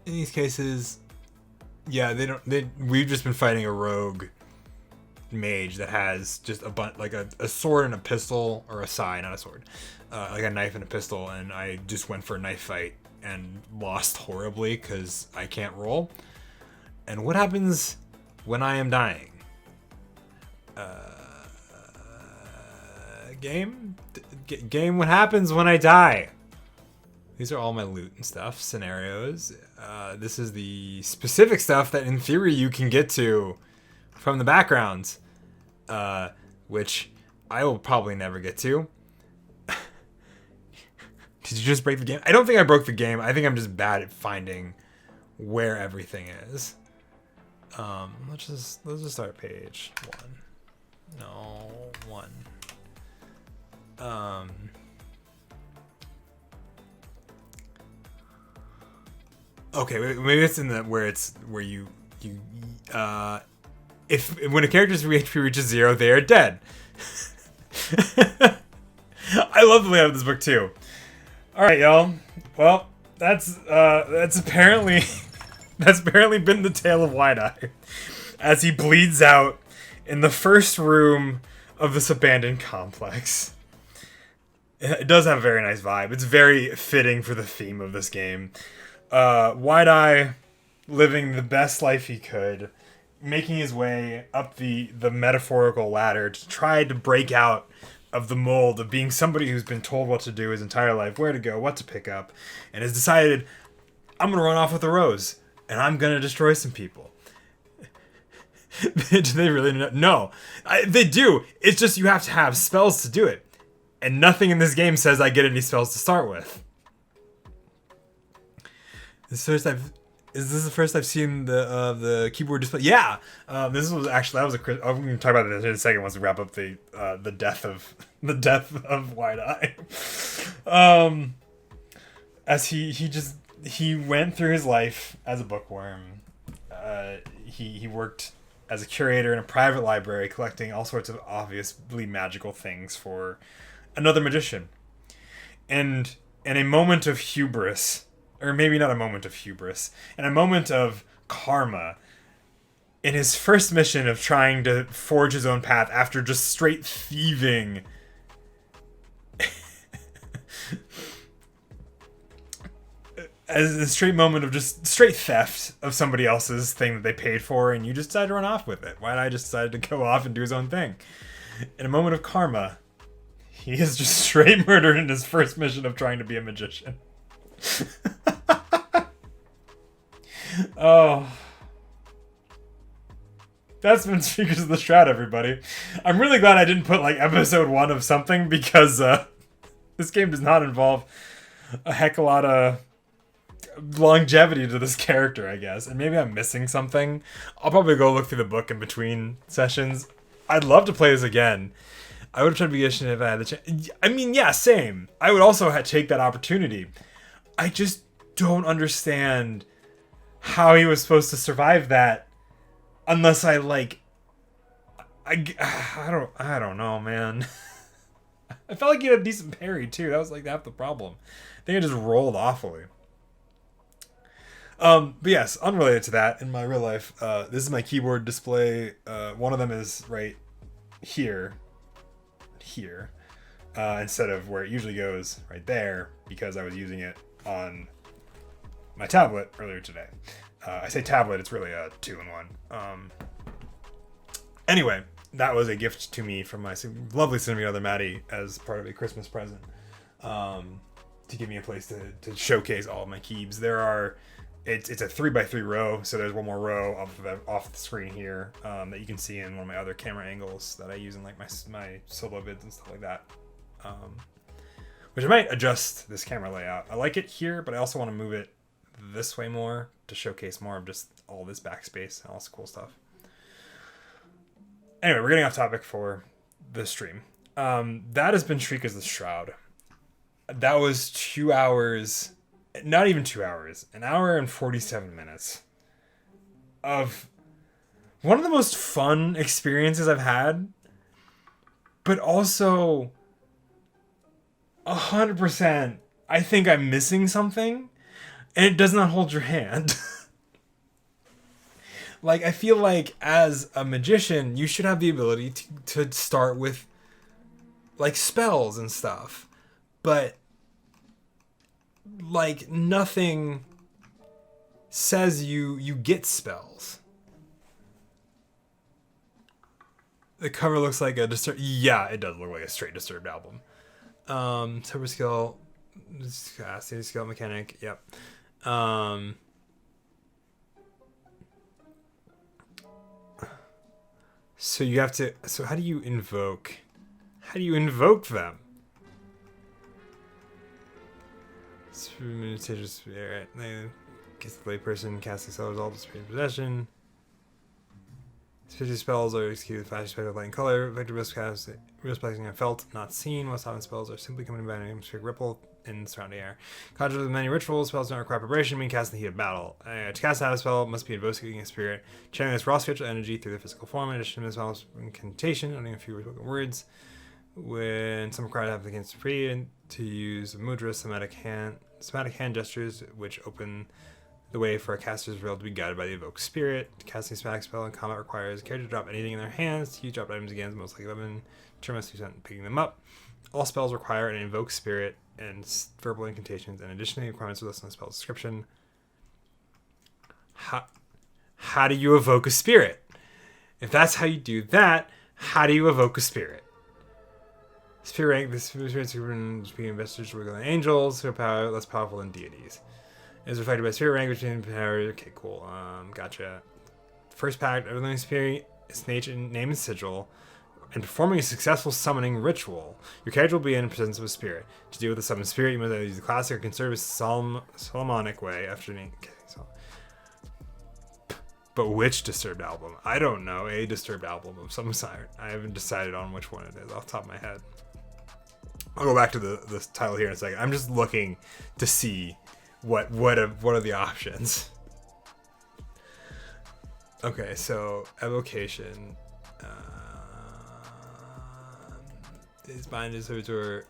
In these cases, yeah, we've just been fighting a rogue mage that has just a sword and a pistol, or a sai, not a sword, like a knife and a pistol, and I just went for a knife fight and lost horribly because I can't roll. And what happens when I am dying? Game, what happens when I die? These are all my loot and stuff, scenarios. This is the specific stuff that in theory you can get to from the backgrounds, which I will probably never get to. Did you just break the game? I don't think I broke the game. I think I'm just bad at finding where everything is. Let's just start page 1. No, 1. Okay, maybe it's in the where you if when a character's HP reaches 0, they are dead. I love the layout of this book too. All right, y'all. Well, that's apparently been the tale of Wide-Eye as he bleeds out in the first room of this abandoned complex. It does have a very nice vibe. It's very fitting for the theme of this game. Wide-Eye living the best life he could, making his way up the metaphorical ladder to try to break out of the mold of being somebody who's been told what to do his entire life, where to go, what to pick up, and has decided, I'm going to run off with a rose, and I'm going to destroy some people. Do they really know? No. They do. It's just you have to have spells to do it. And nothing in this game says I get any spells to start with. Is this the first I've seen the keyboard display? Yeah. This was actually I'm going to talk about this in a second once we wrap up the death of Wide-Eye. As he went through his life as a bookworm. He worked as a curator in a private library, collecting all sorts of obviously magical things for another magician. And in a moment of hubris, or maybe not a moment of hubris, in a moment of karma, in his first mission of trying to forge his own path after just straight thieving as a straight moment of just straight theft of somebody else's thing that they paid for, and you just decided to run off with it. Why-Eye just decided to go off and do his own thing. In a moment of karma, he is just straight murdered in his first mission of trying to be a magician. Oh. That's been Speakers of the Shroud, everybody. I'm really glad I didn't put, like, episode 1 of something, because this game does not involve a heck of a lot of longevity to this character, I guess. And maybe I'm missing something. I'll probably go look through the book in between sessions. I'd love to play this again. I would have tried to be magician if I had the chance. I mean, yeah, same. I would also take that opportunity. I just don't understand how he was supposed to survive that unless I don't know, man. I felt like he had a decent parry too. That was like half the problem. I think I just rolled awfully. But yes, unrelated to that, in my real life, this is my keyboard display. One of them is right here, instead of where it usually goes right there, because I was using it on my tablet earlier today. I say tablet, it's really a 2-in-1. Anyway, that was a gift to me from my lovely significant other, Maddie, as part of a Christmas present, to give me a place to showcase all of my keys. It's a 3x3 row, so there's one more row off the screen here that you can see in one of my other camera angles that I use in like my solo vids and stuff like that. Which I might adjust this camera layout. I like it here, but I also want to move it this way more to showcase more of just all this backspace and all this cool stuff. Anyway, we're getting off topic for the stream. That has been Shriek as the Shroud. That was 2 hours, not even 2 hours, 1 hour and 47 minutes of one of the most fun experiences I've had, but also 100% I think I'm missing something, and it does not hold your hand. Like, I feel like as a magician, you should have the ability to start with, like, spells and stuff. But, like, nothing says you get spells. The cover looks like a Disturbed... Yeah, it does look like a straight Disturbed album. Turbo skill... City skill mechanic, yep. So you have to... So how do you invoke... How do you invoke them? Spirit. Gets the layperson casting spells all the spirit possession. Specific spells are executed with flash spell of light and color. Vector risk casting felt, not seen. Most often spells are simply coming by an atmospheric ripple in the surrounding air. Conjure with many rituals, spells don't require preparation, being cast in the heat of battle. To cast out a spell, must be invoking a spirit, channeling this raw spiritual energy through the physical form. In addition to this spell's incantation, only a few spoken words. When some required applicants free to use mudra, somatic hand gestures, which open the way for a caster's will to be guided by the evoked spirit. Casting a somatic spell in combat requires a character to drop anything in their hands. To use drop items again, most likely weapon. Turn must be spent picking them up. All spells require an invoked spirit and verbal incantations, and additionally requirements are listed in the spell description. How do you evoke a spirit? If that's how you do that, how do you evoke a spirit? Spirit rank, the spirits being investors with angels who are less powerful than deities. It is reflected by spirit rank, which means power. Okay, cool. Gotcha. First pact, every living spirit, its nature, name, and sigil, and performing a successful summoning ritual. Your character will be in the presence of a spirit. To deal with the summoned spirit, you must either use the classic or conservative Solomonic way after name. Okay, so. But which Disturbed album? I don't know. A Disturbed album of some sort. I haven't decided on which one it is off the top of my head. I'll go back to the title here in a second. I'm just looking to see what are the options. Okay, so evocation is binded as a servitor.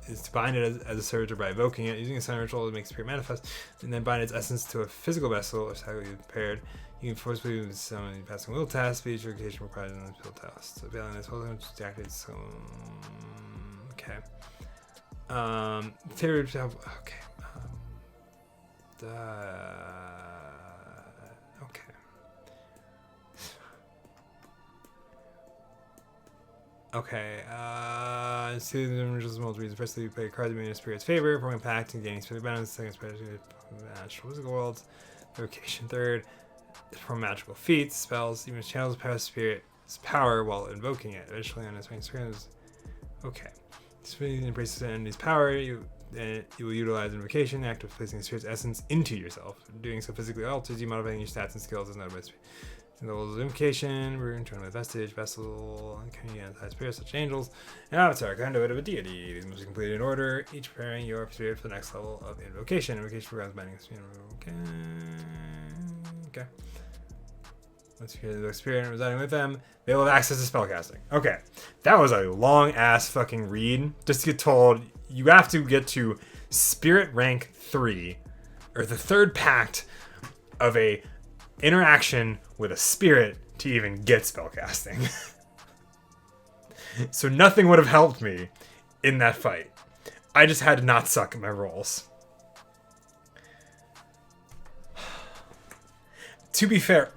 Is to bind it as a servitor by evoking it, using a sign ritual to make spirit manifest, and then bind its essence to a physical vessel or cycle you prepared. You can forcibly summon passing will test, speech or occasion required in the will test. So failing this whole time just deactivates some. Okay. Theory of okay. Okay. Okay. See the images of multiple reasons. Firstly, you play a card to be in a spirit's favor, forming a pact and gaining spirit benefits. Second, spirit match physical worlds. Vocation. Third, perform magical feats, spells, even channels power spirit's power while invoking it. Additionally, on its main screen is okay. Spirit embraces an enemy's power. You will utilize invocation, act of placing the spirit's essence into yourself. Doing so physically alters you, modifying your stats and skills as noted by spirit. Levels of invocation, rune, turn with vestige, vessel, spirits such angels, and avatar, conduit of a deity. These must be completed in order, each preparing your spirit for the next level of invocation. Invocation programs binding okay. Once you hear the spirit residing with them, they will have access to spellcasting. Okay, that was a long ass fucking read. Just to get told, you have to get to spirit rank 3, or the third pact of a interaction with a spirit to even get spellcasting. So nothing would have helped me in that fight. I just had to not suck at my rolls. To be fair,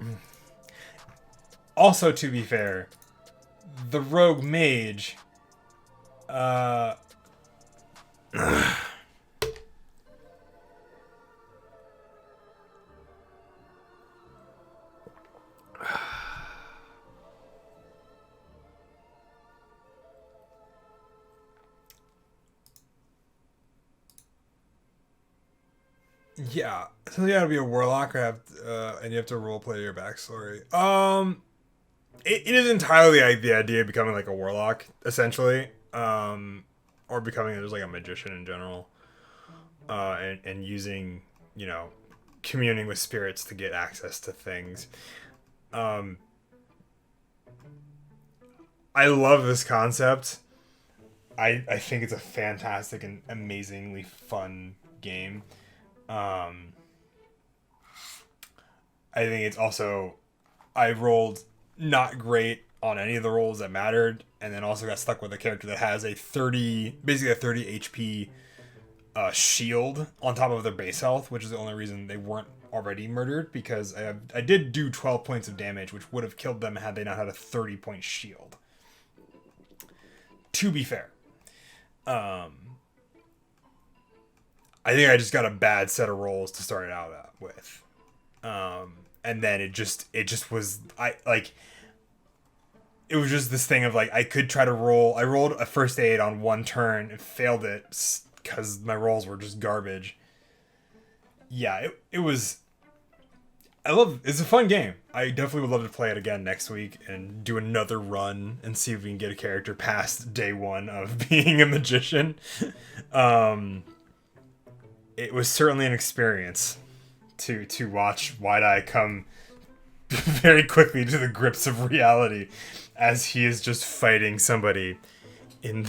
the rogue mage, yeah, so you gotta be a warlock or and you have to roleplay your backstory. It is entirely like the idea of becoming like a warlock, essentially, or becoming just like a magician in general, and using, communing with spirits to get access to things. I love this concept. I think it's a fantastic and amazingly fun game. I think it's also, I rolled not great on any of the rolls that mattered, and then also got stuck with a character that has basically a 30 HP shield on top of their base health, which is the only reason they weren't already murdered, because I did do 12 points of damage, which would have killed them had they not had a 30-point shield. To be fair. I think I just got a bad set of rolls to start it out with. And then it just was, it was just this thing of like, I could try to roll. I rolled a first aid on one turn and failed it because my rolls were just garbage. Yeah, it was. It's a fun game. I definitely would love to play it again next week and do another run and see if we can get a character past day one of being a magician. It was certainly an experience to watch Wide Eye come very quickly to the grips of reality as he is just fighting somebody in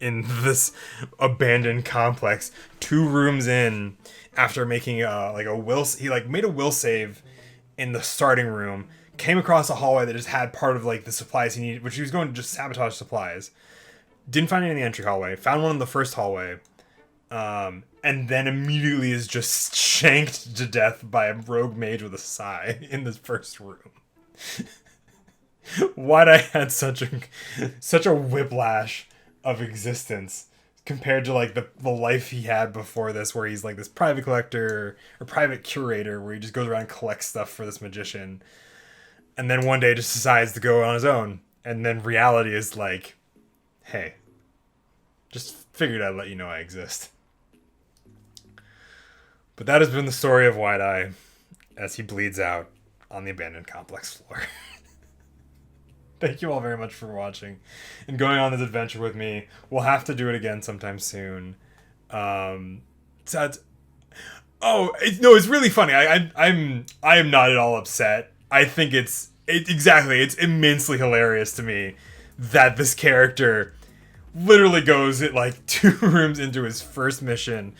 in this abandoned complex 2 rooms in after making he made a will save in the starting room, came across a hallway that just had part of like the supplies he needed, which he was going to just sabotage supplies, didn't find any in the entry hallway, found one in the first hallway, and then immediately is just shanked to death by a rogue mage with a sai in this first room. Why'd I had such a whiplash of existence compared to like the life he had before this, where he's like this private collector or private curator where he just goes around and collects stuff for this magician, and then one day just decides to go on his own, and then reality is like, hey, just figured I'd let you know I exist. But that has been the story of Wide Eye as he bleeds out on the abandoned complex floor. Thank you all very much for watching and going on this adventure with me. We'll have to do it again sometime soon. It's really funny. I am not at all upset. I think it's immensely hilarious to me that this character literally goes like 2 rooms into his first mission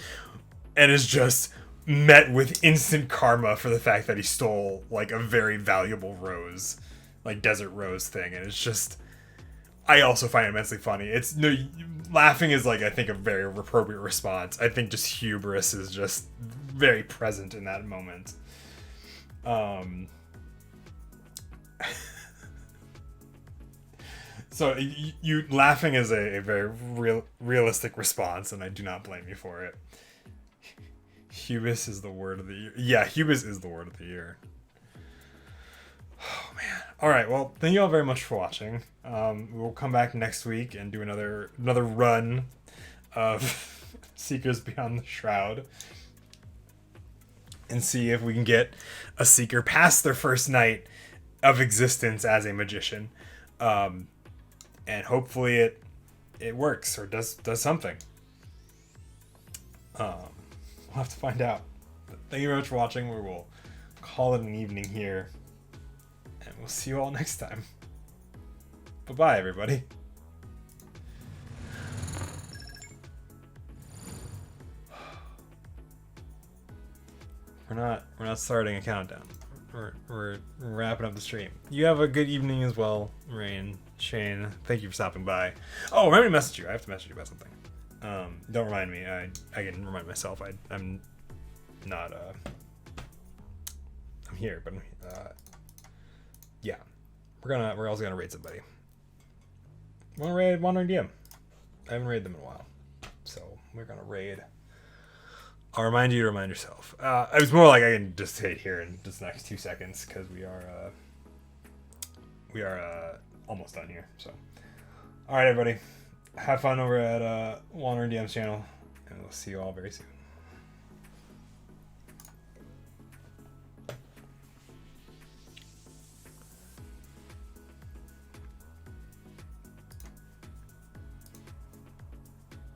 and is just met with instant karma for the fact that he stole like a very valuable rose, like desert rose thing. And it's just, I also find it immensely funny. Laughing is like, I think, a very appropriate response. I think just hubris is just very present in that moment. So you laughing is a very realistic response, and I do not blame you for it. Hubris is the word of the year. Yeah, hubris is the word of the year. Oh, man. All right, well, thank you all very much for watching. We'll come back next week and do another run of Seekers Beyond the Shroud and see if we can get a Seeker past their first night of existence as a magician. And hopefully it works or does something. We'll have to find out. But thank you very much for watching. We will call it an evening here. And we'll see you all next time. Bye-bye, everybody. We're not starting a countdown. We're wrapping up the stream. You have a good evening as well, Rain, Shane. Thank you for stopping by. Oh, remember to message you. I have to message you about something. Don't remind me. I can remind myself. I'm not. I'm here, but yeah. We're also gonna raid somebody. Wanna raid Wandering DM? I haven't raided them in a while, so we're gonna raid. I'll remind you to remind yourself. It was more like I can just say it here in just the next 2 seconds because we are almost done here. So, all right, everybody, have fun over at Wandering DM's channel, and we'll see you all very soon.